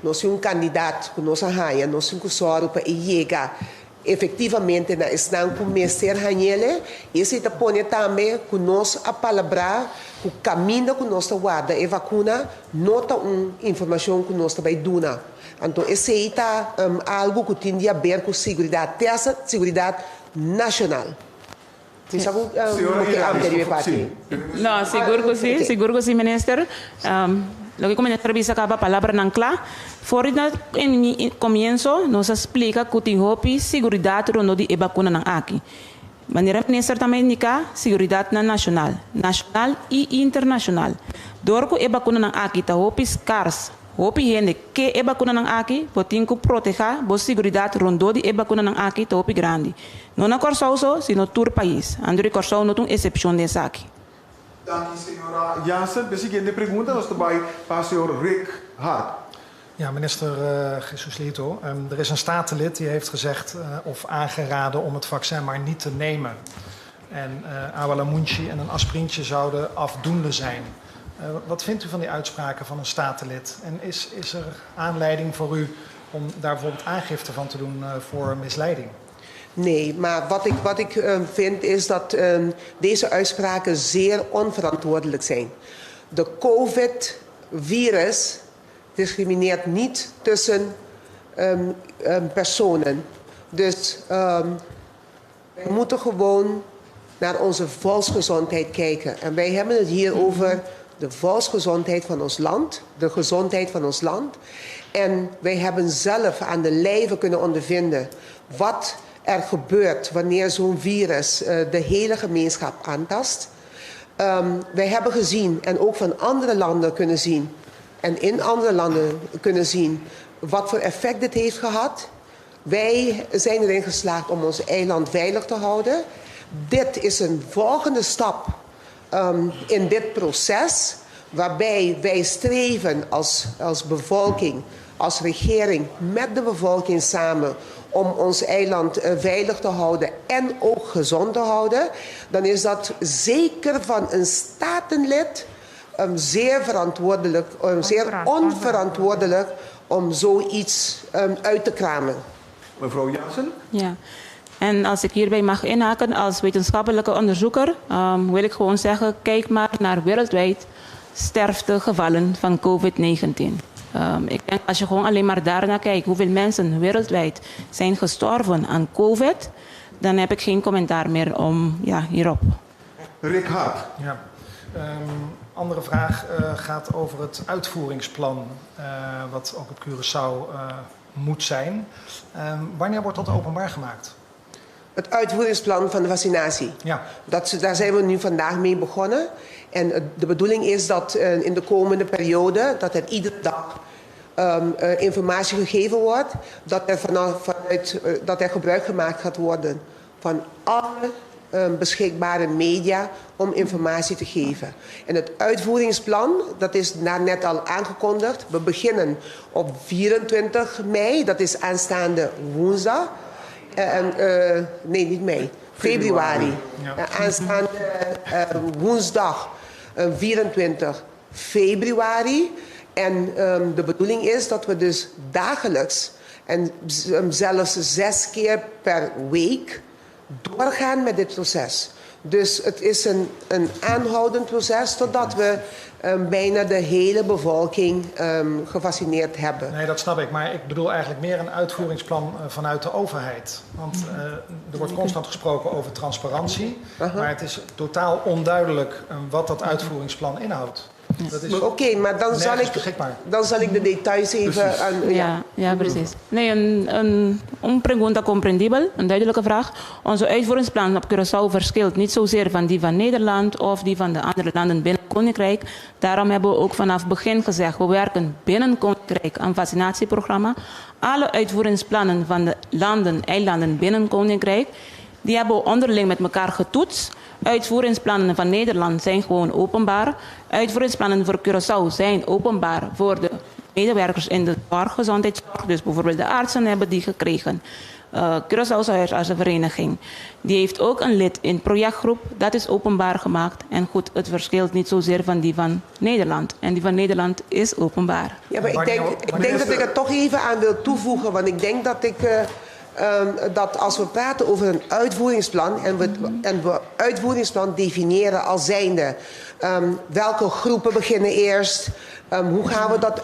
E: nós temos candidato que nós arranha nós temos soro para chegar efetivamente na estão com mestre hanhele esse te põe também que nós a palavra o caminho que nós guarda é vacuna nota informação que nós vai dar então esse é algo que tem a ver com segurança essa segurança nacional.
F: No, seguro que sí, minister. Lo que el ministro dice acá, palabra en clave. Fuera en el comienzo nos explica que tiene seguridad rondo de vacuna aquí. Manera minister también indica seguridad nacional y internacional. Door que vacuna aquí ta hopi scarce. Hopi gente que vacuna aquí, potin que proteger a seguridad rondo de vacuna aquí ta hopi grande. Não a Corsauso, sino todo país. André Corsau não tem exceção dessa aqui.
D: Dank u, senhora Jansen. De seguinte pergunta is erbij van senhor Rick Hart.
I: Ja, minister Jesus Lito. Er is een statenlid die heeft gezegd of aangeraden om het vaccin maar niet te nemen. En Awala Munchi en een aspirintje zouden afdoende zijn. Wat vindt u van die uitspraken van een statenlid? En is er aanleiding voor u om daar bijvoorbeeld aangifte van te doen voor misleiding?
E: Nee, maar wat ik vind is dat deze uitspraken zeer onverantwoordelijk zijn. De COVID-virus discrimineert niet tussen personen. Dus we moeten gewoon naar onze volksgezondheid kijken. En wij hebben het hier over de volksgezondheid van ons land, de gezondheid van ons land. En wij hebben zelf aan de lijve kunnen ondervinden wat er gebeurt wanneer zo'n virus de hele gemeenschap aantast. Wij hebben gezien en ook van andere landen kunnen zien en in andere landen kunnen zien wat voor effect dit heeft gehad. Wij zijn erin geslaagd om ons eiland veilig te houden. Dit is een volgende stap in dit proces waarbij wij streven als bevolking, als regering met de bevolking samen om ons eiland veilig te houden en ook gezond te houden, dan is dat zeker van een statenlid zeer onverantwoordelijk om zoiets uit te kramen.
D: Mevrouw Jansen?
F: Ja. En als ik hierbij mag inhaken als wetenschappelijke onderzoeker, wil ik gewoon zeggen, kijk maar naar wereldwijd sterftegevallen van COVID-19. Ik denk als je gewoon alleen maar daarnaar kijkt hoeveel mensen wereldwijd zijn gestorven aan COVID, dan heb ik geen commentaar meer hierop.
D: Rick Hart.
I: Ja. Andere vraag gaat over het uitvoeringsplan wat ook op Curaçao moet zijn. Wanneer wordt dat openbaar gemaakt?
E: Het uitvoeringsplan van de vaccinatie.
I: Ja.
E: Daar zijn we nu vandaag mee begonnen. En de bedoeling is dat in de komende periode, dat er iedere dag informatie gegeven wordt, dat er gebruik gemaakt gaat worden van alle beschikbare media om informatie te geven. En het uitvoeringsplan, dat is net al aangekondigd. We beginnen op 24 mei, dat is aanstaande woensdag. Nee, niet mei. Februari. Ja. Aanstaande woensdag 24 februari. En de bedoeling is dat we dus dagelijks en zelfs 6 keer per week doorgaan met dit proces. Dus het is een aanhoudend proces totdat we bijna de hele bevolking gevaccineerd hebben.
I: Nee, dat snap ik. Maar ik bedoel eigenlijk meer een uitvoeringsplan vanuit de overheid. Want er wordt constant gesproken over transparantie. Maar het is totaal onduidelijk wat dat uitvoeringsplan inhoudt.
E: Oké, maar dan zal ik de details even aan...
F: Ja, precies. Nee, een pregunta comprendibel, een duidelijke vraag. Onze uitvoeringsplan op Curaçao verschilt niet zozeer van die van Nederland of die van de andere landen binnen Koninkrijk. Daarom hebben we ook vanaf het begin gezegd, we werken binnen Koninkrijk aan een vaccinatieprogramma. Alle uitvoeringsplannen van de landen, eilanden binnen Koninkrijk, die hebben we onderling met elkaar getoetst. Uitvoeringsplannen van Nederland zijn gewoon openbaar. Uitvoeringsplannen voor Curaçao zijn openbaar voor de medewerkers in de gezondheidszorg. Dus bijvoorbeeld de artsen hebben die gekregen. Curaçaose huisartsenvereniging. Die heeft ook een lid in projectgroep. Dat is openbaar gemaakt. En goed, het verschilt niet zozeer van die van Nederland. En die van Nederland is openbaar.
E: Ja, maar ik denk dat ik er toch even aan wil toevoegen. Want ik denk dat als we praten over een uitvoeringsplan en we uitvoeringsplan definiëren als zijnde welke groepen beginnen eerst, hoe gaan we dat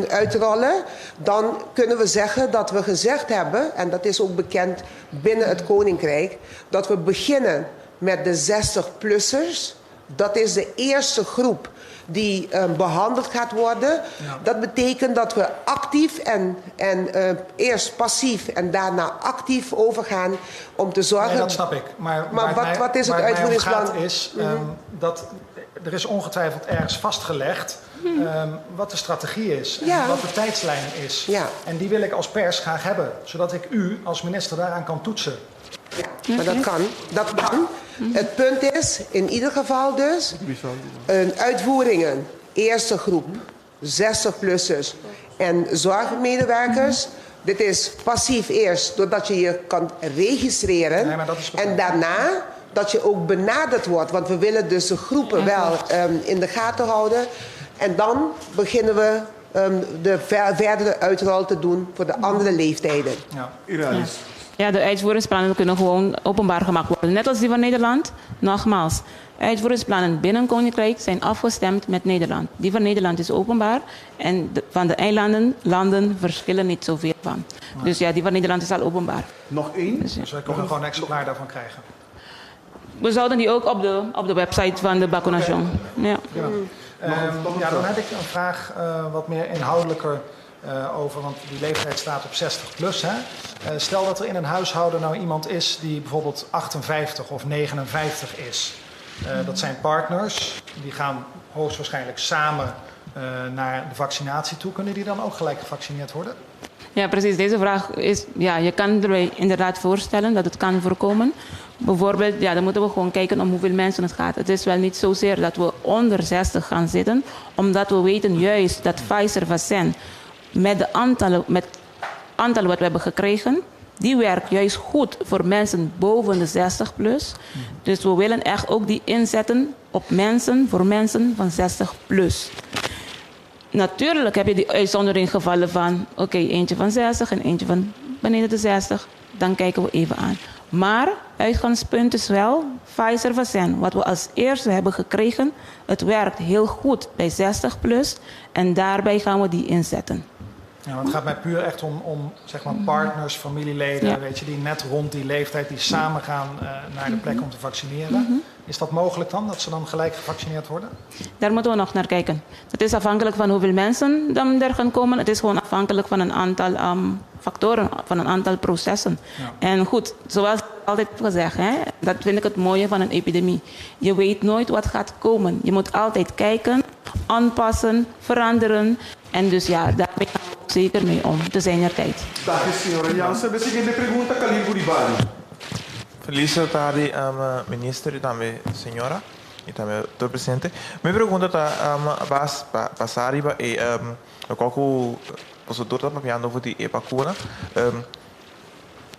E: uitrollen, dan kunnen we zeggen dat we gezegd hebben, en dat is ook bekend binnen het Koninkrijk, dat we beginnen met de 60-plussers. Dat is de eerste groep die behandeld gaat worden. Ja. Dat betekent dat we actief en eerst passief en daarna actief overgaan om te zorgen...
I: Nee, dat snap ik. Maar
E: wat is het uitvoeringsplan?
I: Waar is dat er is ongetwijfeld ergens vastgelegd wat de strategie is en wat de tijdslijn is. Ja. En die wil ik als pers graag hebben, zodat ik u als minister daaraan kan toetsen.
E: Ja, maar dat kan. Het punt is, in ieder geval dus, uitvoeringen, eerste groep, 60-plussers en zorgmedewerkers. Dit is passief eerst, doordat je je kan registreren.
I: Nee, maar dat is
E: en daarna dat je ook benaderd wordt. Want we willen dus de groepen wel in de gaten houden. En dan beginnen we de verdere uitrol te doen voor de andere leeftijden.
F: Ja, de uitvoeringsplannen kunnen gewoon openbaar gemaakt worden. Net als die van Nederland. Nogmaals, uitvoeringsplannen binnen Koninkrijk zijn afgestemd met Nederland. Die van Nederland is openbaar en van de landen verschillen niet zoveel van. Nee. Dus ja, die van Nederland is al openbaar.
D: Nog één?
I: Dus wij kunnen gewoon een exemplaar daarvan krijgen.
F: We zouden die ook op de website van de vaccination. Ja.
I: Dan heb ik een vraag wat meer inhoudelijker over, want die leeftijd staat op 60 plus. Hè? Stel dat er in een huishouden nou iemand is die bijvoorbeeld 58 of 59 is. Dat zijn partners, die gaan hoogstwaarschijnlijk samen naar de vaccinatie toe. Kunnen die dan ook gelijk gevaccineerd worden?
F: Ja, precies. Deze vraag is, je kan er inderdaad voorstellen dat het kan voorkomen. Bijvoorbeeld, dan moeten we gewoon kijken om hoeveel mensen het gaat. Het is wel niet zozeer dat we onder 60 gaan zitten, omdat we weten juist dat Pfizer-vaccin met de aantallen wat we hebben gekregen, die werkt juist goed voor mensen boven de 60 plus. Dus we willen echt ook die inzetten op voor mensen van 60 plus. Natuurlijk heb je die uitzondering gevallen van, eentje van 60 en eentje van beneden de 60. Dan kijken we even aan. Maar uitgangspunt is wel Pfizer-vaccin. Wat we als eerste hebben gekregen, het werkt heel goed bij 60 plus. En daarbij gaan we die inzetten.
I: Ja, want het gaat mij puur echt om zeg maar partners, familieleden, die net rond die leeftijd, die samen gaan naar de plek om te vaccineren. Is dat mogelijk dan, dat ze dan gelijk gevaccineerd worden?
F: Daar moeten we nog naar kijken. Het is afhankelijk van hoeveel mensen dan er gaan komen. Het is gewoon afhankelijk van een aantal factoren, van een aantal processen. Ja. En goed, zoals ik altijd heb gezegd, dat vind ik het mooie van een epidemie. Je weet nooit wat gaat komen. Je moet altijd kijken, aanpassen, veranderen. En dus daarmee gaan we ook zeker mee om, te zijn tijd.
D: Dank u, signora Jansen. De siguiente pregunta, Khalil Bouribali.
J: Feliz tarde, ministro, e também senhora, e também o presidente. Minha pergunta está passar e qual que o doutor está papiando por a vacuna.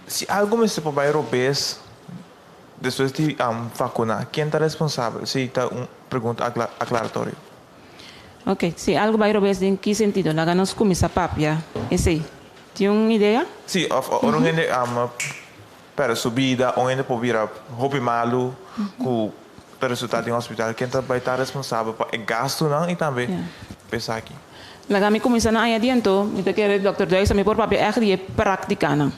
J: Se algo se para europeus depois de vacuna, quem está responsável? Se está pergunta aclaratória.
F: Ok, se algo vai europeus em que sentido? Lá nos começa a papia, esse. Tem uma ideia?
J: Sim, para subida, onde pode vir roupa malu, com o resultado em hospital, quem vai estar responsável para o gasto não e também pensar aqui.
F: Lá kami começando a adianto, então que o Dr. Joyce me por papel é de prática não.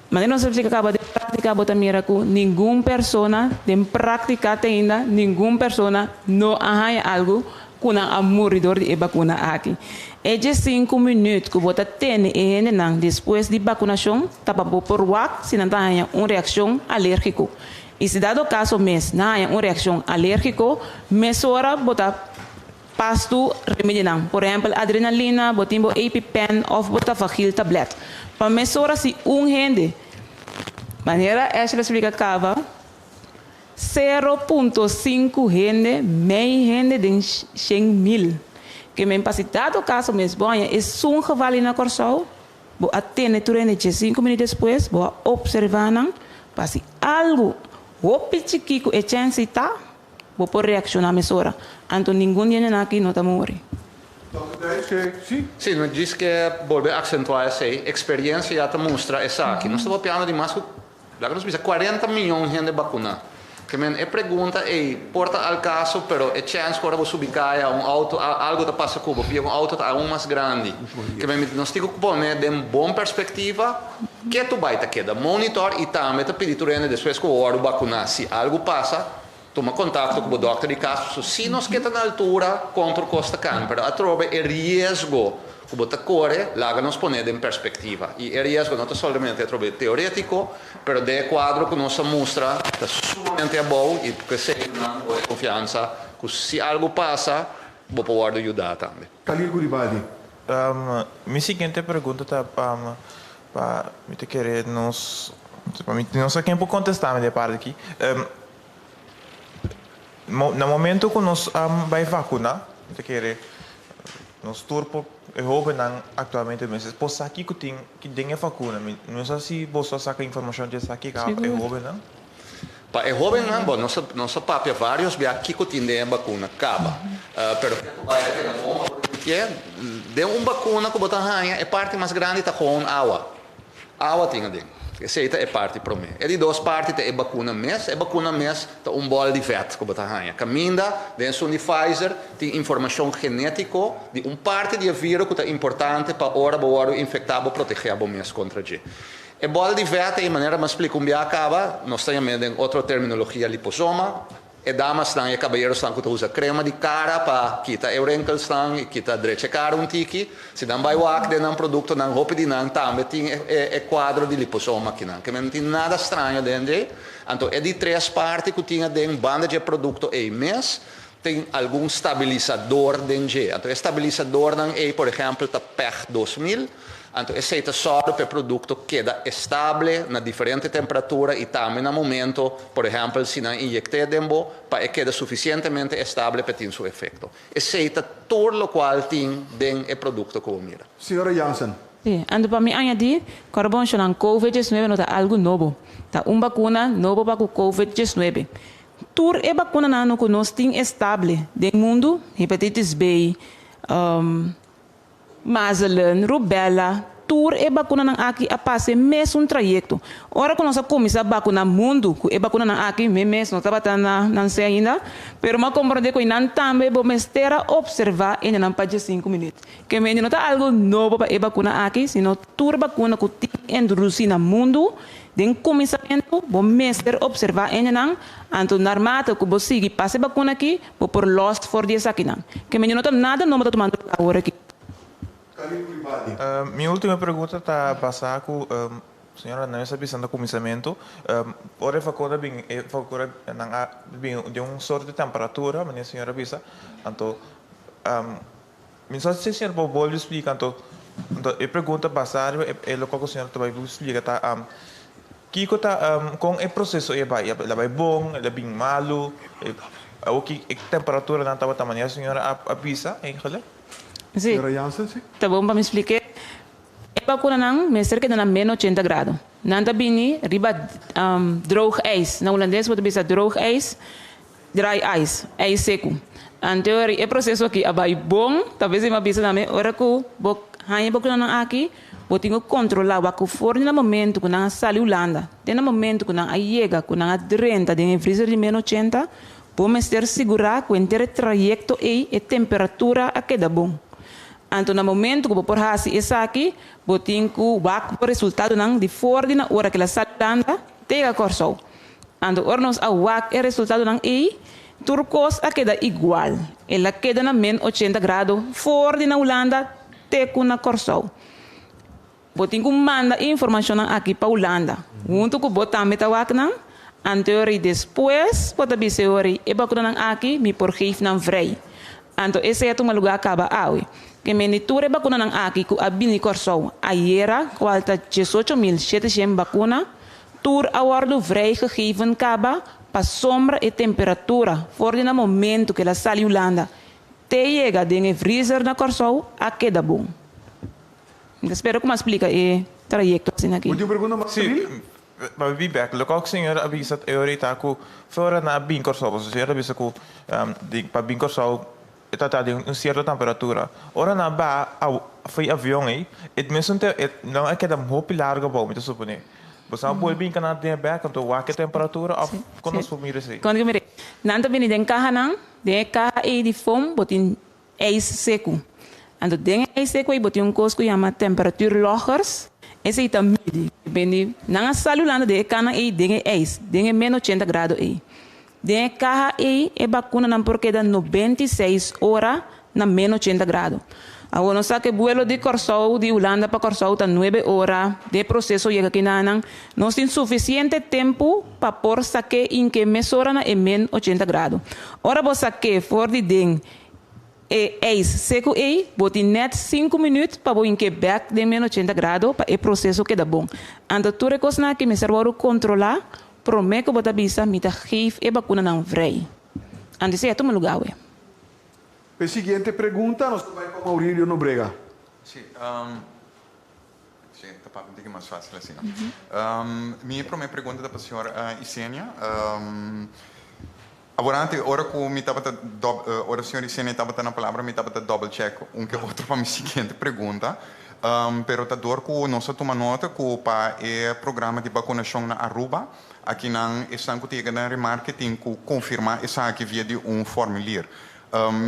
F: Mas não se acaba de prática botar mira com nenhuma persona de prática ainda, nenhuma persona não arranha algo com a moridor de vacuna aqui. É de 5 minutos que você tem e depois de vacunação, tá para por WAC, se não tem uma reação alérgica. E se dado caso mes na uma reação alérgica, mesora bota pasto remédio não. Por exemplo, adrenalina, botimbo EpiPen ou bota fagil tablet. Para mesora se gente, maneira essa explica cava 0.5 gente, meia gente de 100.000. Que me dado caso mes bonha é um cavalo na corção, vou atender durante 5 minutos depois, vou observar para se algo o pichiquico é chance tá, vou por reaccionar mesora. Então ninguém dia aqui não tá morre.
A: Sim, mas diz que volver a acentuar essa experiência já te mostra essa aqui. Nós estamos falando de mais de 40 milhões de gente vacunada. Que me pergunta, porta al caso, pero é chance que você ubicar auto, algo que passa com você, auto tá mais grande. Que me nós temos que pôr de uma boa perspectiva, que tu vai queda monitor e também te pedir turene depois que o hora vacunar. Se algo passa, toma contato com o doutor de caso. Se nós que na altura contra costa can, pero a trova é risco. Que você corre, lá nos põe em perspectiva. E é risco não somente é teórico, pero de quadro que nos mostra é sumamente bom e que se não confiança que se algo passa, vou poder ajudar também.
D: Khalil Guribaldi.
J: Minha seguinte pergunta está para me querer nos sei quem pode contestar me de parte aqui. No momento que nós vai vacinar, me querer nos turpo eu houve atualmente mas posso aqui que tem a vacuna não sei se você saca informação dessa aqui que eu houve não
A: para é jovem não bom nossa papia vários via aqui que tem a vacuna acaba pero que é de uma vacuna que botar ranha é parte mais grande tá com água tem dentro. Essa é parte para mim. É de duas partes, é vacuna mês, tá bol de vet que botar ranha. Caminda, dentro de Pfizer, tem informação genética de parte de vírus que é importante para o infectado proteger o mês contra ele. E bol de vet, de maneira mais explica acaba, nós temos em outra terminologia liposoma. E damas estão e caballeros estão que usa crema de cara para quitar o wrinkles estão e quitar dreche cara tiki. Se não vai o de um produto não roupa de não também tem quadro de liposoma aqui não. Que não tem nada estranho dentro. Então é de três partes que tinha de banda de produto e mês tem algum estabilizador dentro. Então estabilizador não é por exemplo tá PEG 2000. Então, esse é só para o produto queda estável na diferente temperatura e também no momento, por exemplo, se não injectar dentro, para queda suficientemente estável para ter seu efeito. Esse é tudo o qual tem dentro do produto que eu miro.
D: Senhora Jansen.
F: Sim, ando para mim añadir, carbon não COVID-19 não tá algo novo. Tá vacuna novo para o COVID-19. Tur é vacuna não que nós tem estável dentro do mundo, hepatitis B, Mazelen, rubella, tur é vacuna não aqui a passe mesmo trajeto. Ora que nós começamos a vacuna mundo, que é vacuna não aqui mesmo, não estava não sei ainda, pero mas compreender que não também vamos ter a observar em não para 5 minutos. Que me não está algo novo para é vacuna aqui, sino tur vacuna que tem introduzir no mundo, de começamento, vamos ter observar em não, então normal que você siga passe vacuna aqui, por lost for dias aqui não. Que me não está nada novo para tomar agora aqui.
J: Minha última pergunta está a passar com a senhora não está pensando no começamento. Ora vacuna bem de sorte de temperatura, mas a senhora pensa, então, me só se a senhora pode explicar, então, a pergunta passar é o que a senhora vai explicar, tá? Que está com o processo é vai bom, é bem malo, o que temperatura não estava também a senhora avisa, em geral?
F: Sim. Tá bom para me explicar. A vacuna não, mas cerca de menos 80 graus. Não tá bem, riba droog ijs. Na holandês pode dizer droog ijs, dry ice, ijs seco. Então, o processo aqui é bom, talvez eu me avisa também, ora que a vacuna não aqui, eu tenho que controlar o que for no momento que não sai Holanda. No momento que não chega, que não renta de freezer de menos 80, vamos ter segurar que o inteiro trajeto e a temperatura a queda bom. Então, no momento que por fazer isso aqui, eu tenho que o resultado de fora na hora que ela sai Holanda, tem a corção. Então, nós o resultado não é turcos a queda igual. Ela queda na menos 80 graus, fora na Holanda, tem a corção. Eu tenho que mandar informação aqui para a Holanda. Junto com o também está Anterior depois, pode ser ori, e bakuna nang aqui, me por geef nang vrij. Anto esse é uma lugar acaba aui. Que meniture bakuna nang aqui, ku abini corso, aiera, qualta 18.700 bakuna, tour awardo vrij gegeven kaba, para sombra e temperatura, voor no momento que ela sai Holanda, te chega de freezer na corso, a queda bom. Espero que me explique o trajecto assim aqui.
D: Última pergunta, Marcelo.
J: Maar wie back? Lokaal senhor avisa dat eurita ku fora na binkorso, o senhor avisa ku para binkorso está de certa temperatura. Ora na ba foi avião aí, mesmo não é que dá muito largo bom, me supone. Você não pode vir canal de back então a que temperatura of quando nós formos assim.
F: Quando que me nanta bem den carro não, den carro aí de fome botin ijs seco. Ando den ijs seco aí botin coisa que chama temperatura lagers. Esse está midi. Bem, na salulanda de cana aí den ijs, den menos 80 graus aí. Den carro aí é bacana não porque dá 96 horas na menos 80 graus. Agora nós sabe que vuelo de Corsou de Holanda para Corsou está 9 horas de processo chega aqui na nós temos suficiente tempo para por saque em que mesura na menos 80 graus. Ora você saque for de den é seco aí, bote net 5 minutos para o em que back de menos 80 graus para o processo que dá bom. Ando tu recosna que me servo controlar, prometo que bota bisa me tá geef e vacuna não vrij. Ando se é tu lugar we.
D: A seguinte pergunta, nós vamos com Maurílio Nobrega.
K: Sim, está para um pouquinho mais fácil assim. Minha primeira pergunta é para a senhora Isenia. Agora, ora que me estava ora a senhora Isenia estava na palavra, me estava double check que outro para a minha seguinte pergunta. Pero tá dor que nós toma nota que para o programa de vacunação na Aruba, aqui não estão que tem que remarketing que confirmar essa aqui via de formulário.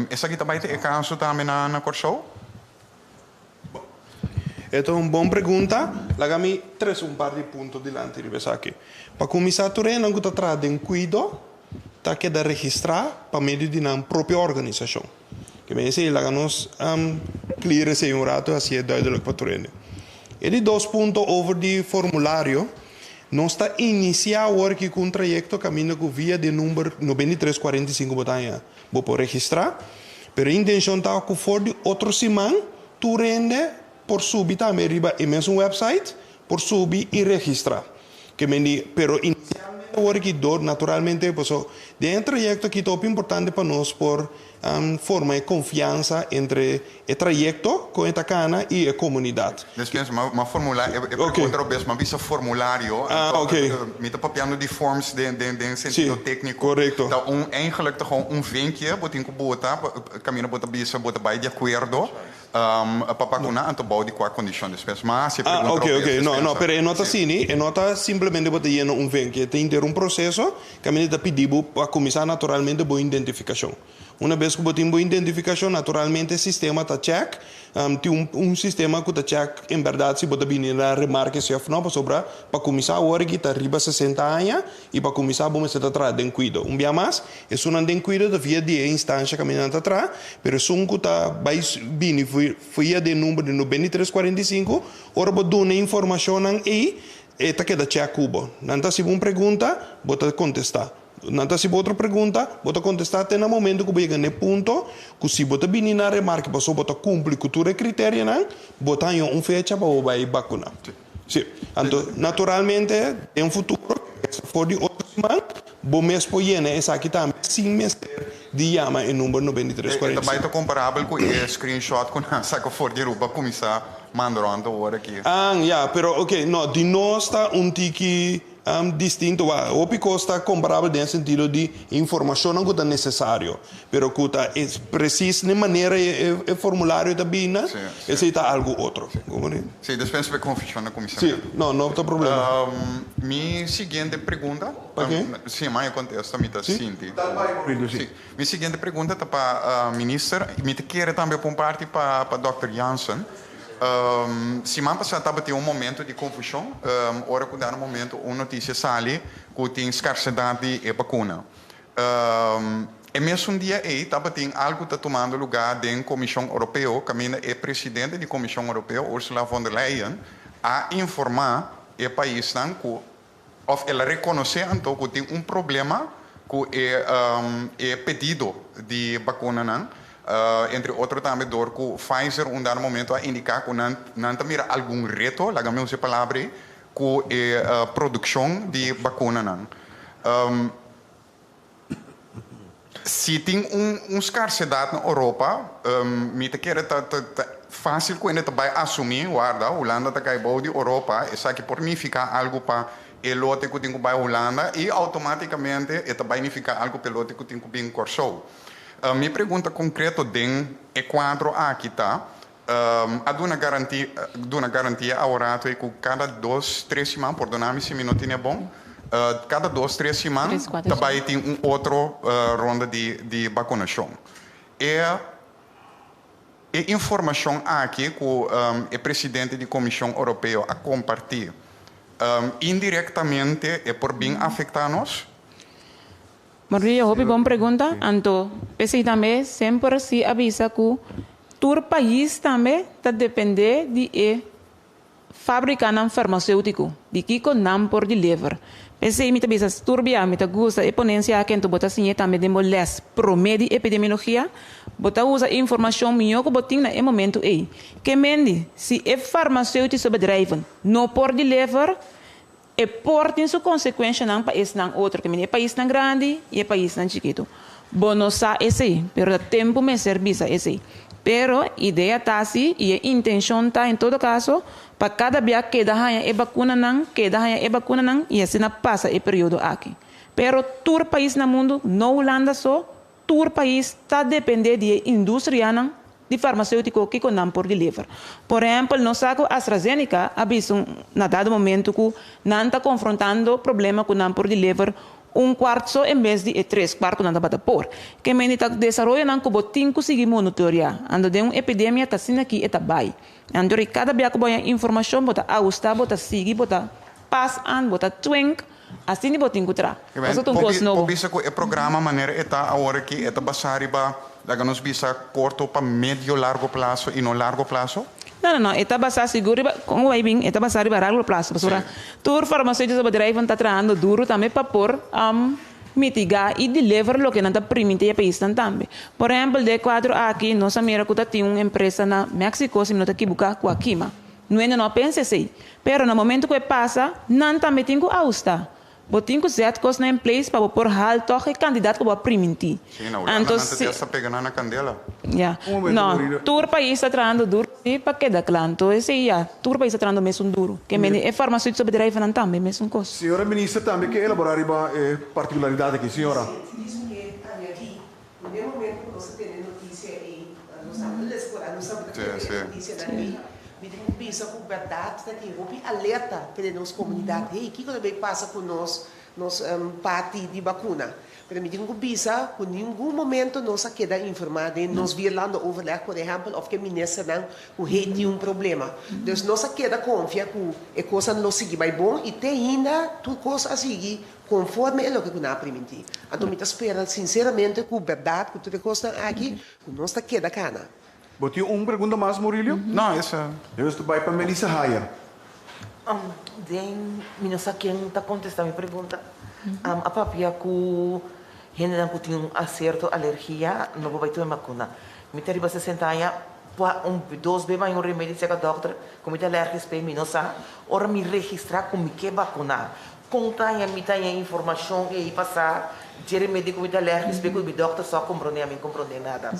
K: Essa aqui também é caso também na Corsou?
G: Esta é uma boa pergunta. Lagami três par de pontos delante de você aqui. Para começar, tu não está trazendo cuidado, tá que de registrar para meio de uma própria organização. Que me diz, lagamos clear esse um rato assim é duidelijk para tu. E de 2 pontos over de formulário, nós está iniciar work com um trajeto caminho com via de número 9345 botanha. Vou por registrar, pero a intenção está que for de outro semana, tu rende por subir também riba e mesmo website, por subir e registrar. Que me diz, pero inicialmente o work naturalmente, pues, de um trajeto que é top importante para nós por forma de confiança entre o trajeto com a cana e a comunidade.
K: Desculpa, mas formulário, pergunta bem, mas visa formulário. Me está papiando de forms de sentido técnico.
G: Correto.
K: Então, eigenlijk gewoon vinkje, botin que bota, caminho bota bisa, bota by de acordo. Para vacunar, então bom de qual condição de espécie. Mas se pergunta
G: ok. Não, pero nota sim, nota simplesmente bota lleno vinkje. Tem que ter processo, caminho está pedido para começar naturalmente boa identificação. Uma vez que botem boa identificação, naturalmente o sistema está check. Tem sistema que está check, em verdade, se botar bem na remarca, se não, para começar a hora que está arriba 60 anos e para começar a bom se atrás de cuidado. Dia mais, é só não tem cuidado via de instância caminhando atrás, mas só que está bem via de número de 9345, ora botar uma informação aí, está que da check cubo. Não está se uma pergunta, bota contestar. Não se outra pergunta, bota contestar até no momento que chega no ponto que se bota bem na remarca, passou bota cumprir cultura critério, não, bota em fecha para o vacunar. Sim. Então, naturalmente, em futuro, se for de outra semana, bom mês por ano, essa aqui também, sim, mês de chama em número 9345.
K: Também está comparável com o screenshot com a saca for de Aruba começar mandando agora aqui.
G: Pero ok, no, de nós está tiki distinto, o pico está comparável no sentido de informação que é necessário, pero que é preciso de maneira o formulário também, né? Esse está algo outro.
K: Sim, dispensa para confissão na comissão.
G: Sim, não tem problema.
K: Minha seguinte pergunta, sim, mas eu contesto, me está Cinti. Minha seguinte pergunta está para a ministra, me quer também por parte para Dr. Jansen. Semana passada estava um momento de confusão. Ora que dá um momento, uma notícia sai que tem escassidade de vacuna. E mesmo dia aí, estava tem algo que está tomando lugar da Comissão Europeia, que é presidente da Comissão Europeia, Ursula von der Leyen, a informar o país que of ela reconhecer então que tem problema que é pedido de vacuna não. Entre outros também door que Pfizer dado momento a indicar que não mira algum reto, lá me use palavra que é produção de vacuna não. Se tem escassidade na Europa, me te quer fácil que ele vai assumir, guarda, Holanda está caindo de Europa, isso aqui por mim fica algo para o lote que tem que vai Holanda e automaticamente isso vai ficar algo para o lote que tem que vir Corsou. Minha pergunta concreta den quadro aqui tá, há uma garantia agora que cada 2-3 semanas, perdona-me se me não tinha bom, cada 2-3 semanas também tem outra ronda de vacunação. É informação aqui que o presidente da Comissão Europeia a compartilhar indiretamente é por bem afetar nós?
F: Maria, houve boa pergunta. Então, pensei também sempre se avisa que todo país também está depender de fabricar um farmacêutico, de que não por deliver. Pensei me também se turbia, me gusta e ponência aqui então botar assim também de moles promedio epidemiologia, botar usa informação minha que botin na momento aí. Que mende se farmacêutico sobre driven, não por deliver e portem sua consequência num país num outro, que é país num grande e país num chiquito. Bono sa esse, pero tempo me serviço esse. Pero ideia tá assim e a intenção tá em todo caso para cada dia que da é vacuna não, que da é vacuna não e assim não passa o período aqui. Pero todo país no mundo, não Holanda só, todo país está dependendo de indústria não, de farmacêutico que não por deliver. Por exemplo, no saco AstraZeneca, aviso na dado momento que não está confrontando problema com não por deliver quarto só em vez de 3/4 não está por. Que me está desenvolvendo não como tem que seguir monitorear. Ando de uma epidemia está sendo aqui eta vai. Ando de cada dia que boa informação bota austa bota seguir bota pass an bota twink assim bota encontrar. Isso é um coisa novo.
K: Bisa que o programa maneira eta agora que eta basari ba daga nos bisa curto para médio largo prazo e não largo prazo?
F: Não, está basado seguro, como vai bem, está basado para largo prazo. Porque todo farmacêutico sobre drive está trabalhando duro também para por mitigar e deliver o que não está permitindo o país também. Por exemplo, de 4 aqui, nós América tem uma empresa na México, se não está equivocado com a Kima. Não pensa assim. Mas no momento que passa, não também tem que ajustar. Botin que zet coisa na place para por hal toch e candidato que vai permitir.
K: Sim, não. Então se está pegando na candela.
F: Já. Não, todo país está trabalhando duro e para que da clã. Então esse já, todo país está trabalhando mesmo duro. Que é farmacêutico sobre drive não também mesmo coisa.
D: Senhora ministra também que elaborar a particularidade aqui, senhora.
E: Diz que aqui, no momento que nós temos notícia aí, nós sabemos notícia daqui. Me pensa com verdade daqui, vou alerta para nossa comunidade. Ei, o que também passa com nós parte de vacuna? Para mim, digo pensa, por nenhum momento nós queda informada, nós virando overleg, por exemplo, of que ministra não, que tem problema. Então nós queda confia que a coisa não sigue mais bom e tem ainda tudo coisa a seguir conforme é o que nós permitir. Então me espera sinceramente com verdade, que tudo coisa aqui, que nós queda cana.
D: Botinho, pergunta mais, Murillo?
K: Não, essa.
D: Eu estou vai para Melissa Hayer.
L: Não sei quem está contestando a minha pergunta. A papia que gente não tem acerto alergia, não vai ter vacuna. Me teriba 60 anos, dois bebês mais remédio, se a doutora, como é alérgico, para mim não sabe, ora me registrar como que vacunar. Contar a mim a informação e passar. Dire médico me alérgico, porque o doutor só compreende nada.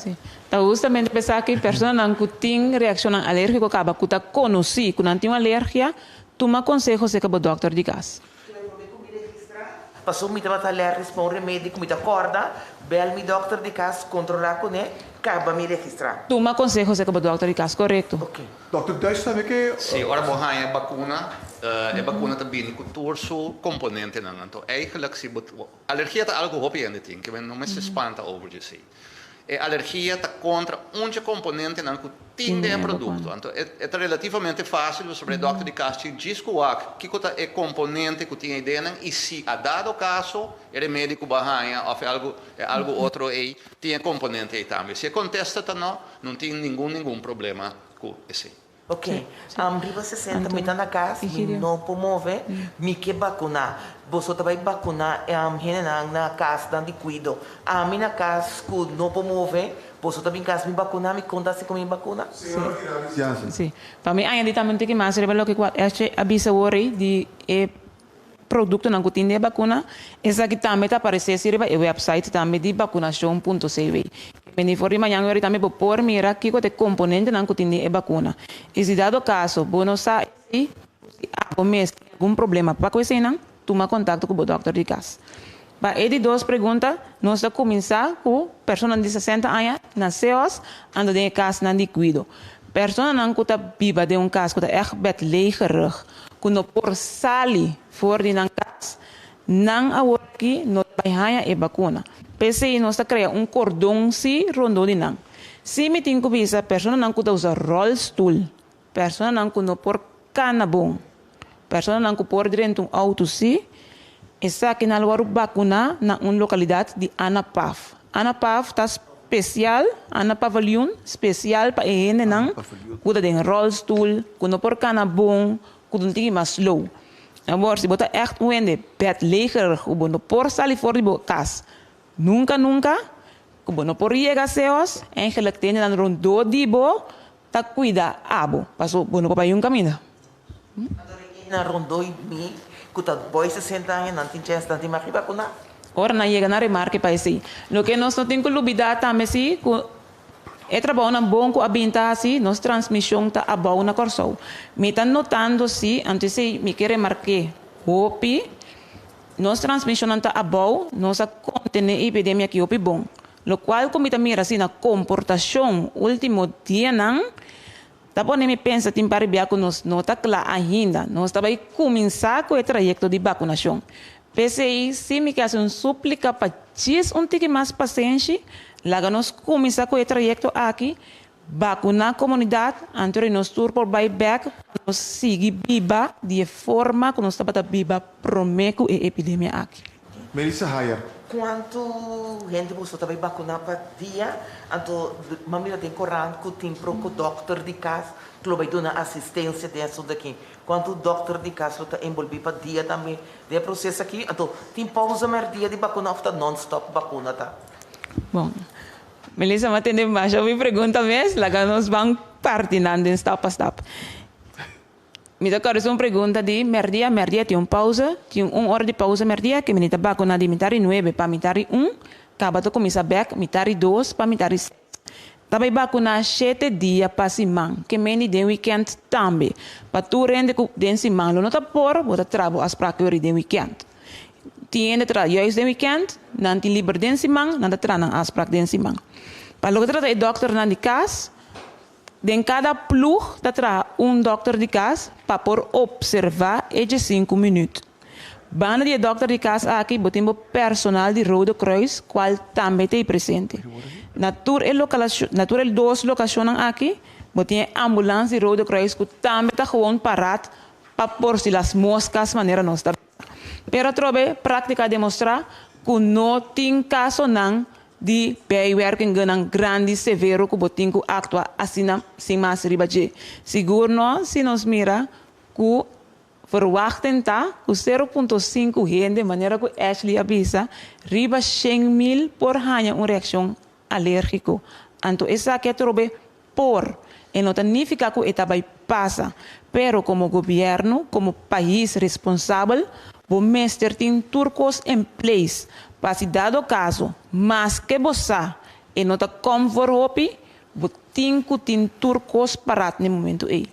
F: Então, justamente pensar que a pessoa não tem reação alérgica, acaba que está conhecido, que não tem alergia, toma conselho se acaba o doutor de casa.
L: Passou me tratar alérgico para remédio, me acorda, bel me doutor de casa, controlar com ele, acaba me registrar.
F: Toma conselho se acaba o doutor de casa, correto?
L: Ok.
D: Doutor Deix sabe que...
A: Sim, ora bom, a vacuna, vacuna também com torso componente não, então eigenlijk se alergia é algo hobby ainda tem, que não se espanta over de si. A alergia está contra componente não que tem de produto, então é relativamente fácil sobre o doctor de casa diz que é componente que tem ideia e se a dado caso ele médico barranha ou algo outro aí tem componente aí também. Se contesta não tem nenhum problema com esse.
L: Ok. Riba 60, me tá na casa, me não promove, me que vacunar. Você também vacunar, na casa, dando de cuido. A minha casa, não promove, você também em casa me vacunar, me conta se como me vacuna.
F: Sim. Para mim, ainda também tem que mais, revela que avisa hoje de produto na cutina de vacuna, essa que também está aparecendo no website também de vacunação.cv. Quindi fuori manhã agora também por mira que o componente na cutina de vacuna. E se dado caso, você sabe se algum problema para coisa não, toma contato com o doutor de casa. Para ele duas perguntas, nós vamos começar com pessoas de 60 anos, nasceus, ando de casa na de cuido. Pessoas não que viva de caso que é echt legerig, que não por sali voor die nan casa, não agora aqui não vai a vacuna. PCI nós está criando cordão si rondo de nan. Se me tem que visa pessoa não que usa rolstoel, pessoa não que não por canabon, pessoa não que por dentro auto si, essa aqui na lugar vacuna na localidade de Anapaf. Anapaf está especial, Anapavilion especial para ele não, cuida de rolstoel, que não por canabon, que não tem mais slow. Agora, se você echt wende, bed leger, que não por salir fora de casa, nunca, que não por chegar seus, eigenlijk tem na rondo de bo, tá cuida abo, passou, não para um caminho.
L: Na rondo me, que tá boy 60 anos, não tem chance de me vacunar.
F: Ora na chega na remarque para esse. Lo que nós não tem que olvidar também se é trabalho na bom com a binta assim, nossa transmissão tá abau na corso. Me tá notando se antes se me quer remarque, hopi, nossa transmissão tá abau, nossa contene epidemia que hopi bom. Lo qual como tá mira assim na comportação último dia não, tá bom me pensa tem para bia com nós não tá clara ainda, nós tá vai começar com o trajeto de vacinação. PCI, se me quer uma súplica para tique mais paciente, lá nós começar com o trajeto aqui, vacunar a comunidade, antes nós tour por buyback, nós seguir viva de forma que nós estamos viva prometo a epidemia aqui.
D: Melissa Haya.
L: Quanto gente você vai vacunar para dia, então mamira tem corrente que tem pro doctor de casa, que vai dar assistência dentro daqui. Quando o doctor de casa está envolvido para dia também, de processo aqui, então tem pausa mais dia de vacunar, está non-stop vacuna tá.
F: Bom, Melissa, mas tem mais uma pergunta mesmo, lá nós vamos partilhando em step a step. Me toca uma pergunta de merdia tem uma pausa, tem uma hora de pausa merdia, que me está vacunando de mitari 9 para mitari 1, acaba de começar back, mitari 2 para mitari 6. Também vacunar 7 dias para semana, que me de weekend também. Para tu rende com den semana, não está por, você trabalha as práticas de weekend. Tiene tra juist de weekend, dan die liever den semana, dan de trana afspraak den semana. Para lo que trata de dokter na di casa, den cada ploeg dat tra dokter di casa para por observar de 5 minutos. Bana die dokter di casa aqui, botimbo personal de Rode Kruis, qual também tem presente. Natural 2 locações aqui, botinha ambulância de Rode Kruis, que também está gewoon parado para por si las moscas maneira não está. Pero trobe prática demonstra que não tem caso não de bijwerking ganang grande severo que botin que actua assim sem mais riba de. Seguro não se nos mira que verwachten tá que 0.5 gente de maneira que Ashley avisa riba 100.000 por hanya uma reação alérgico. Então essa que trobe por e não significa que eta vai passa, pero como governo, como país responsável, o mestre tem turcos em place, para se dado caso, mas que você e não está conforme, tem que ter turcos parados no momento aí.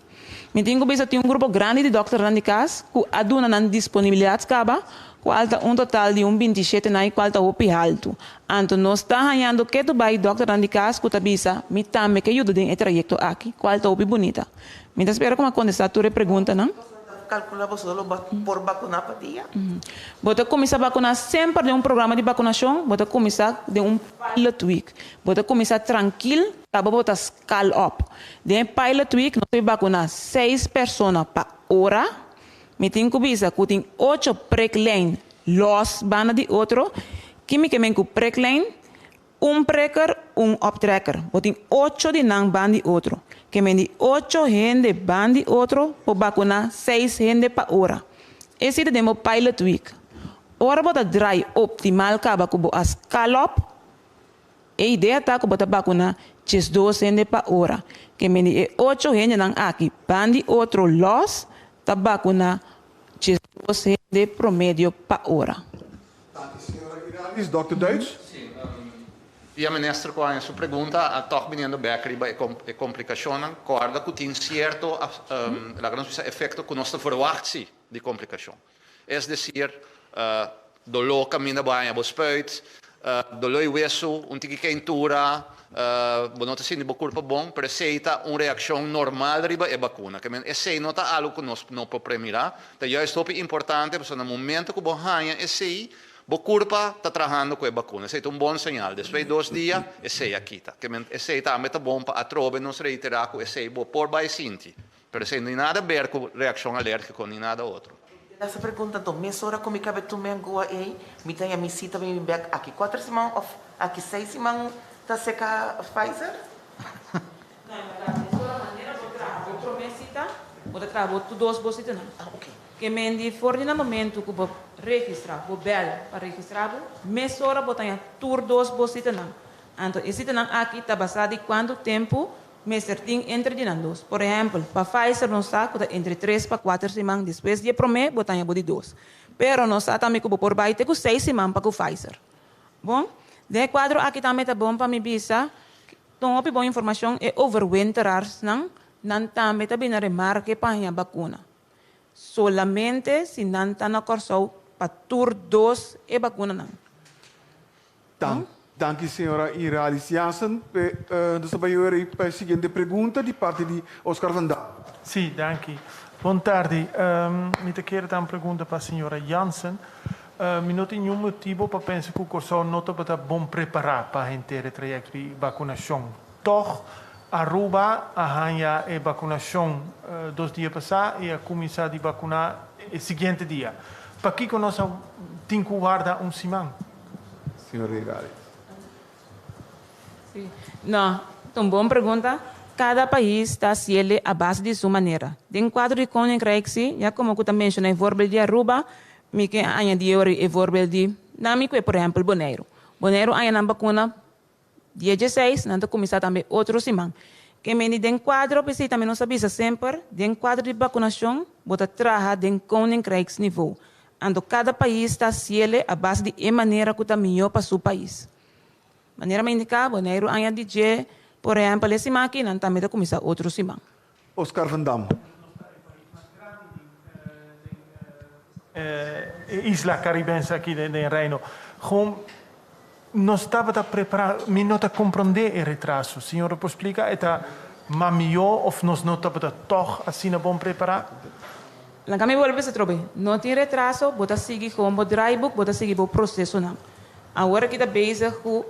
F: Me tenho que ter grupo grande de doutores na casa, que aduna na disponibilidade acaba, qual total de 27 na qual está o alto. Então nós está ganhando que tu vai doutor na casa, que tu bisa, me também que ajuda em trajeto aqui, qual está o bonita. Me espero como acontecer a tua pergunta, não?
L: Calcular solo por vacunar para dia.
F: Você começa a vacunar sempre de programa de vacinação, você começa de pilot week. Você começa tranquilo, acaba botar scale up. De pilot week, nós vamos vacunar 6 pessoas por hora. Me tem que bisa que tem 8 prick-lane, los bana de outro, que me quemen com prick-lane, pricker, optrekker. Você tem 8 de nang bana de outro. que me di 8 gente bandi otro por vacuna 6 gente pa hora. Esse é demo pilot week. Ora bota dry optimal kaba kubo as scallop. E ideia tá kubo vacuna 2 gente pa hora. Que me di 8 gente nang aqui bandi outro loss ta vacuna 2 gente promedio pa hora.
D: Dr. Duits?
A: Via ministro, com a sua pergunta, toch menino Becker e complicação, corda que tem certo efeito que nós verwachten de complicação. É decir, dolor caminha bem, a spuit, dolor hueso, quentura, não te sente corpo bom, precisa uma reação normal riba e vacuna. Que esse não tá algo que nós não podemos mirar. Então, é importante, porque no momento que você ganha esse o corpo está trabalhando com a vacuna. Esse é bom sinal. Depois de 2 dias, esse aqui está. Esse também está bom para a trobe nos reiterar com esse por baicinti. Mas esse não tem nada a ver com reação alérgica nem nada outro.
L: Essa pergunta do mês hora como cabe tu me angua aí, me tem a minha cita me back aqui 4 semanas ou aqui 6 semanas tá seca Pfizer?
F: Não, mas a maneira de trabalhar, outro mês cita, outra trabalho tu 2 bocitas não.
L: Ok.
F: Que me di for no momento que você registrar, você bela para registrar, mês hora você tem tur 2 bocitas não. Então, esse não aqui está basado em quanto tempo me certinho entre de nós. Por exemplo, para Pfizer não está entre 3 para 4 semanas depois de prometer, você tem de 2. Pero não está também que por baixo com 6 semanas para o Pfizer. Bom, de quadro aqui também está bom para me bisa. Então, a boa informação é overwinterar, não também está bem na remarque para a vacuna. Solamente se não está na corso para tur 2 e vacuna não.
D: Dank u, senhora Iralis Jansen. Dus dan ben para a seguinte pergunta de parte de Oscar Van Dam.
M: Sì, danke. Buon tardi. Mi te chiedo una pergunta para a senhora Jansen. Mi non tem nenhum motivo para pensar que o corso não está bom preparado para a inteira trajecto de vacunação. Toch, Aruba arranha a vacunação 2 dias passados e a começar a vacunar o seguinte dia. Para que nós temos que guardar semana?
D: Senhora Iralis.
F: Sim. Não, então, boa pergunta. Cada país está cielo a base de sua maneira. Dentro do quadro de Koninkrijkse, já como eu também mencionei, o exemplo de Aruba, me que añadir o exemplo de Namico, por exemplo, Bonaire. Bonaire ainda não vacuna dia 16, não começar também outro semana. Que me dentro do quadro, pensei também não sabia sempre, dentro do quadro de vacunação, bota trabalhar dentro do Koninkrijkse nível. Então, cada país está cielo a base de maneira que está melhor para o seu país. Maneira me indicar, Bonaire ainda DJ, por exemplo, esse máquina também começar outro semana.
D: Oscar Van Dam.
M: Isla Caribense aqui em Reino. Gewoon, nós estava a preparar, me não está compreender o retraso. A senhora pode explicar, está melhor ou nós não estava toch assim bom preparar?
F: Lá que me volve se trobe, não tem retraso, bota seguir com o dry book, bota seguir o processo não. Agora que está bezig com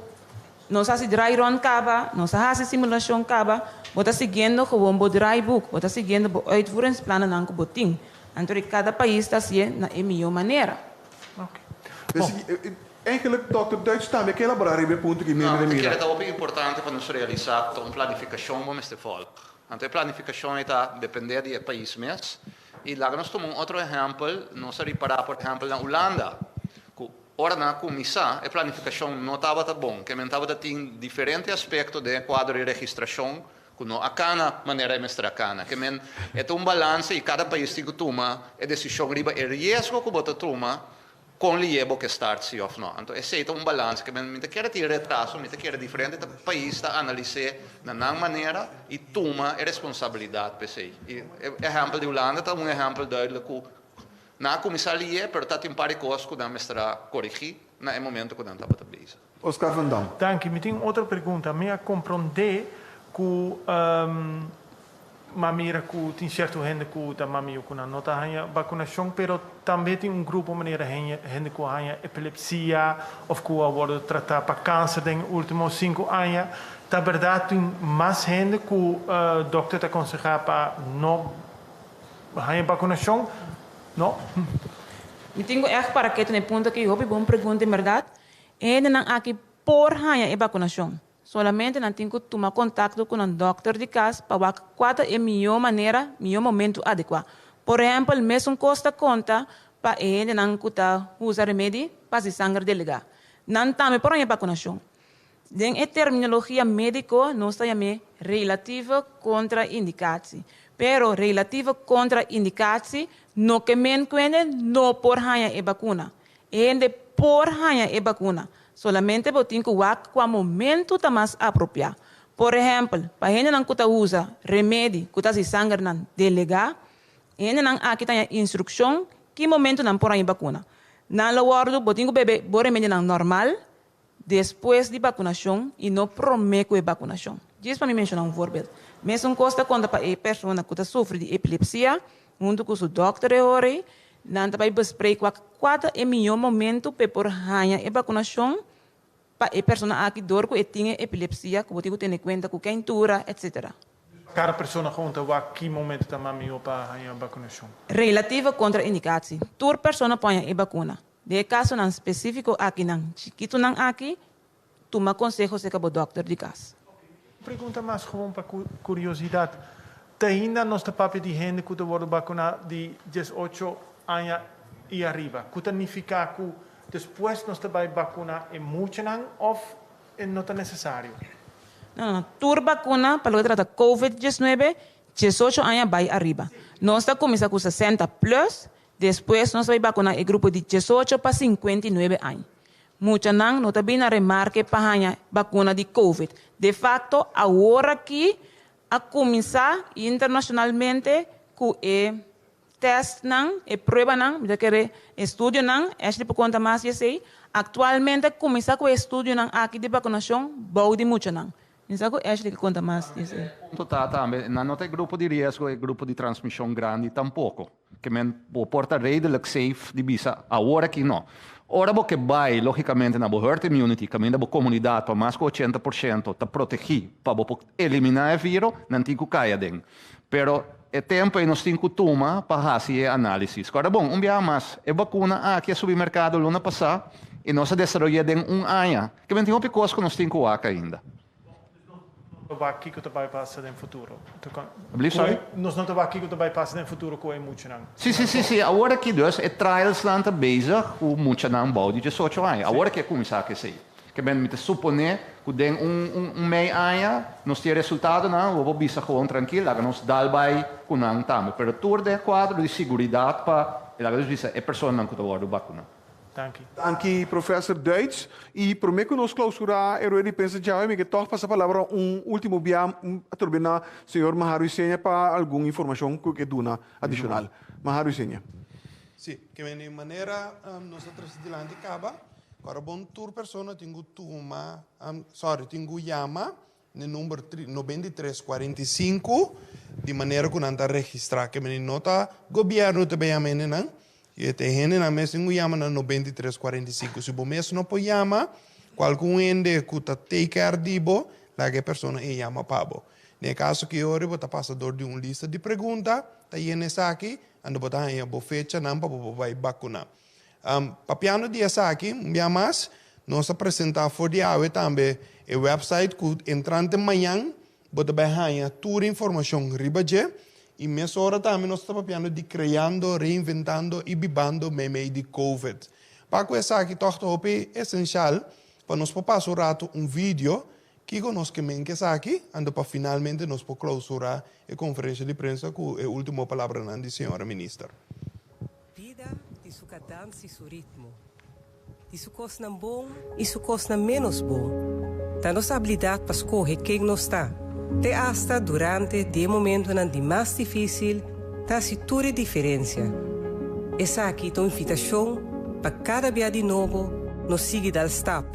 F: nós fazemos dry run caba, nós fazemos simulação caba, bota seguindo com o dry book, bota seguindo o uitvoeringsplannen não que botin. Então, cada país está assim na melhor maneira.
D: Dus eigenlijk, Dr. Duits, também quer elaborar aí ponto que me
A: mira. É muito importante para nós realizar uma planificação como este volk. Então, a planificação está depender do país mesmo. E lá nós tomamos outro exemplo, nós reparar, por exemplo, na Holanda. Ora, na comissão, a planificação não estava tão bom, que estava tem diferentes aspectos de quadro de registração, que não a cana maneira de mostrar a cana, que é balanço e cada país tem que tomar a decisão riba o risco que você toma com o liebo que start se ou não. Então, esse é balanço que me quer ter retraso, me quer diferente país está analisar na maneira e toma a responsabilidade para si. E exemplo de Holanda é exemplo duidelijk na comissaria, pero tá tem pare coisas que não mostra corrigir no momento que não estava bezig.
D: Oscar Van Dam.
M: Dank u. Meteen outra pergunta. Me compreender que maneira que tem certo gente que da mamio que não tá ganha vacunação, pero também tem grupo maneira gente que ganha epilepsia ou que agora tratar para câncer nos últimos 5 anos. Na verdade tem mais gente que o doutor te aconselha para não ganhar vacunação. Não?
F: Eu tenho para que tenha ponto que eu bom pergunta em verdade. Ainda não aqui por ganhar a vacunação. solamente não tem que tomar contato com um doctor de casa para ver qual é a melhor maneira, melhor momento adequado. Por exemplo, mesmo custa conta para ele não usar remédio para se sangue delegar. Não também por uma vacunação. Em terminologia médica, nós chamamos relativa contraindicação. Pero relativa contraindicação não que men não por hanha e vacuna. E por hanha e vacuna. Solamente botin que qual momento está mais apropriado. Por exemplo, para gente não usa remédio que se sangue não delegar, gente não aqui tem instrução que momento não por hanha vacuna. Na lawardo botin que bebê por remédio não normal depois de vacunação e não promete a vacunação. Diz para mim mencionar voorbeeld. Mesmo costa quando para a pessoa que sofre de epilepsia, junto com o doutor não vai bespreker qual é o melhor momento para por hanha a vacunação para a pessoa aqui dor que tem epilepsia, que você tem em conta com quentura, etc.
M: Cada pessoa conta que momento está mais melhor para hanha a vacunação.
F: Relativa contraindicação. Toda pessoa põe a vacuna. De caso não específico aqui não, chiquito não aqui, toma conselho se acabou doctor de casa.
M: Pergunta mais gewoon para curiosidade. Ainda nós temos papel de gente que wordt vacunado de 18 anos e arriba. Que significa que depois nós temos vacunar em muitos anos ou não é necessário?
F: Não. Toda vacuna para o tratar COVID-19, 18 anos vai arriba. Nós começamos com 60 plus. Depois, nós vamos vacunar o grupo de 18 para 59 anos. Muitos não também remarque para a vacuna de COVID. De fato, agora que a começar internacionalmente com o teste, a prova, o estudo, este por conta mais de sei, atualmente começar com o estudo aqui de vacunação, bom de muitos não. Então, este que conta mais de sei.
A: Também, não tem grupo de risco e grupo de transmissão grande tampouco. Que men porta redelijk safe de bisa, agora que não. Ora que vai, logicamente, na herd immunity, que a comunidade para mais que 80% está protegida para eliminar o vírus, não tem que cair dentro. Pero é tempo e nós temos que tomar para fazer análise. Agora, bom, dia mais, a vacuna aqui no supermercado, ano passado, e nós desenvolvemos em ano. Que men tem uma coisa que nós temos que ainda.
M: Aqui que vai passar no futuro.
A: Nós
M: não estamos aqui que vai passar no futuro com o muito não.
A: Sim. Agora que dus é trials lá está bezig com muito não bom de 18 anos. Agora que começar a ser. Que bem me suponer que den meio ano nós ter resultado não, vou bisa gewoon tranquilo, que nós dal vai com não tamo. Pero tudo de quadro de segurança para ela diz a pessoa não que está agora vacuna.
D: Dank professor Duits. E prometo que nós clausurar a rueda de prensa já, e que toch passa a palavra último dia a turbinar senhor Maharu Isenia para alguma informação que duna adicional. Maharu Isenia.
G: Sim, que de maneira nós estamos adiante acaba. Agora bom tour persona tenho tuma, tenho yama no número 9345 de maneira que não está registrado que me nota governo também a menina. E tem gente na mesa que chama na 9345. Se você não pode chamar, qualquer ende que está take care de bo, lá que a pessoa chama pabo. No caso que hoje você passador de uma lista de perguntas, tá aí nessa aqui, ando botar aí a fecha não para vai vacunar. Papiano de essa aqui, mais, nós apresentar for de awe também o website que entrante manhã, você vai ganhar toda a informação ribaje. E nessa hora também nós estamos de criando, reinventando e bibando meme de COVID. Para que essa aqui é essencial para nós passar um vídeo que nós que essa aqui, ando para finalmente nós clausurar a conferência de prensa com a última palavra da senhora ministra.
N: Vida de sua cadência e seu ritmo. Isso custa bom, isso custa menos bom. Da nossa habilidade para escolher quem nós está. Te hasta durante de momento de mais difícil, tá se tudo diferença. Essa aqui é uma invitação para cada dia de novo nos seguir dal step,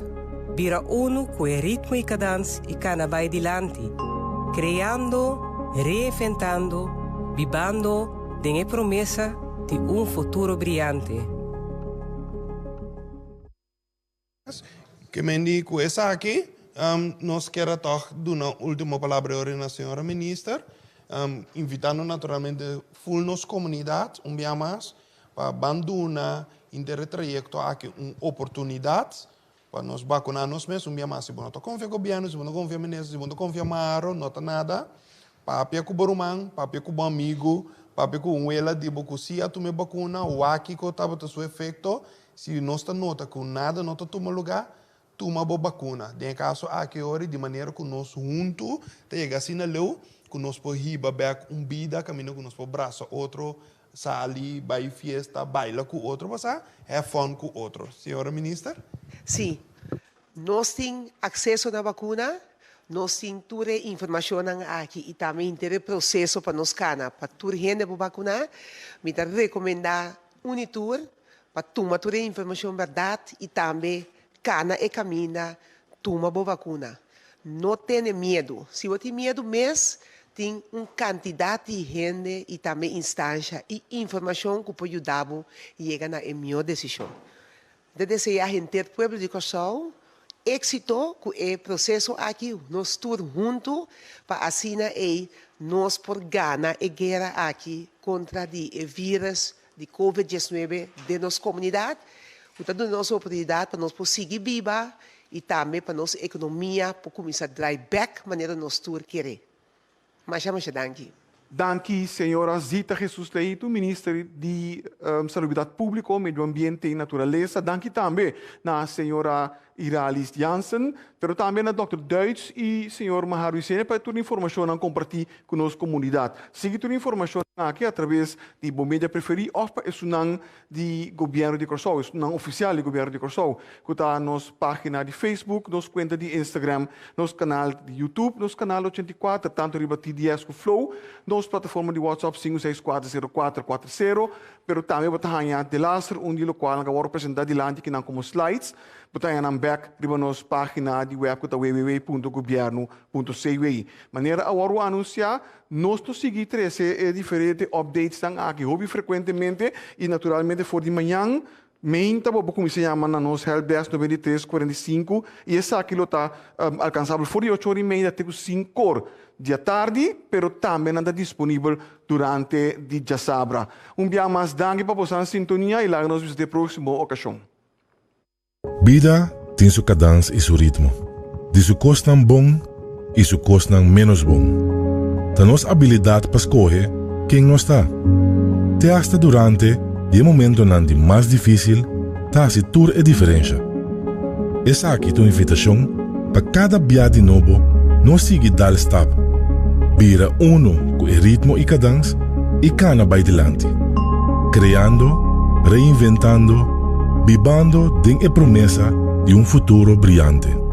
N: vira uno com o ritmo e cadência e cana vai adiante, criando, reinventando, vivendo de a promessa de futuro brilhante.
G: Que me digo essa aqui. Nós queremos dar uma última palavra à senhora ministra, invitando naturalmente full nossa comunidade, dia mais, para abandonar em trajecto aqui uma oportunidade para nos vacunar nós mesmos, se você não confia no governo, se você não confia no ministro, se você não confia no Maro, não está nada, papi com o Borumang, papi com o amigo, papi com um ela de boca, se a tomar vacuna, o aqui que estava o seu efeito, se não está nota com nada, não está tomando lugar, toma a vacuna. Tem caso aqui hora de maneira que nós juntos, chega assim na leu, que nós podemos back vida, caminho que nós podemos braço outro, sair, vai fiesta, baila com outro, passar, have fun com outro. Senhora Ministra?
E: Sim. Nós temos acesso à vacuna, nós temos toda a informação aqui e também tem o processo para nos cana. Para toda a gente vacunar, me recomendar Unitur para tomar toda a informação verdade e também cana e caminha, toma a vacuna. Não tenha medo. Se você tem medo mesmo, tem uma quantidade de gente e também instância e informação que pode ajudar a chegar na melhor decisão. De desejar a gente do povo de Corsol, êxito com o processo aqui, nós todos juntos, para assim nós por ganhar a guerra aqui contra o vírus de Covid-19 de nossa comunidade. Portanto, nossa oportunidade para nós seguir viva e também para nossa economia para começar a drive back de maneira nós todos querer. Mas já me danke.
D: Danke, senhora Zita Jesus Leito, ministra de Saúde Pública, Meio Ambiente e Natureza. Danke também na senhora Iralis Jansen, pero também na Dr. Deutsch e senhor Maharu Isene para toda a informação a compartilhar com a nossa comunidade. Siga toda a informação aqui através de bom mídia preferido ou para o de governo de Corsol, o oficial do governo de Corsol, que está na nossa página de Facebook, nossa conta de Instagram, nosso canal de YouTube, nosso canal 84, tanto riba TDS com Flow, nossa plataforma de WhatsApp 5640440, pero também você hanya de laser onde o qual nós vamos apresentar de lá que não como slides. Você hanya na back riba nossa página de web que está www.governo.cw. Maneira agora anunciar nós seguimos 13 diferentes updates aqui, hobby frequentemente e naturalmente for de manhã. Meinta, como se chama na nossa helpdesk 9345 e essa aqui está alcançável por 8h30 até 5h da tarde, pero também está disponível durante o dia sabra. Dia mais danke para você na sintonia e lá nos vemos na próxima ocasião.
O: Vida tem sua cadência e seu ritmo. De sua costa bom e sua costa menos bom. Da nossa habilidade para escolher quem nós está. Te hasta durante de momento nandi mais difícil, tá se tur é diferença. Essa aqui é tua invitação para cada viagem novo, nós seguir dar step. Vira uno com o ritmo e cadência e cana vai delante. Criando, reinventando, vivendo de a promessa de futuro brilhante.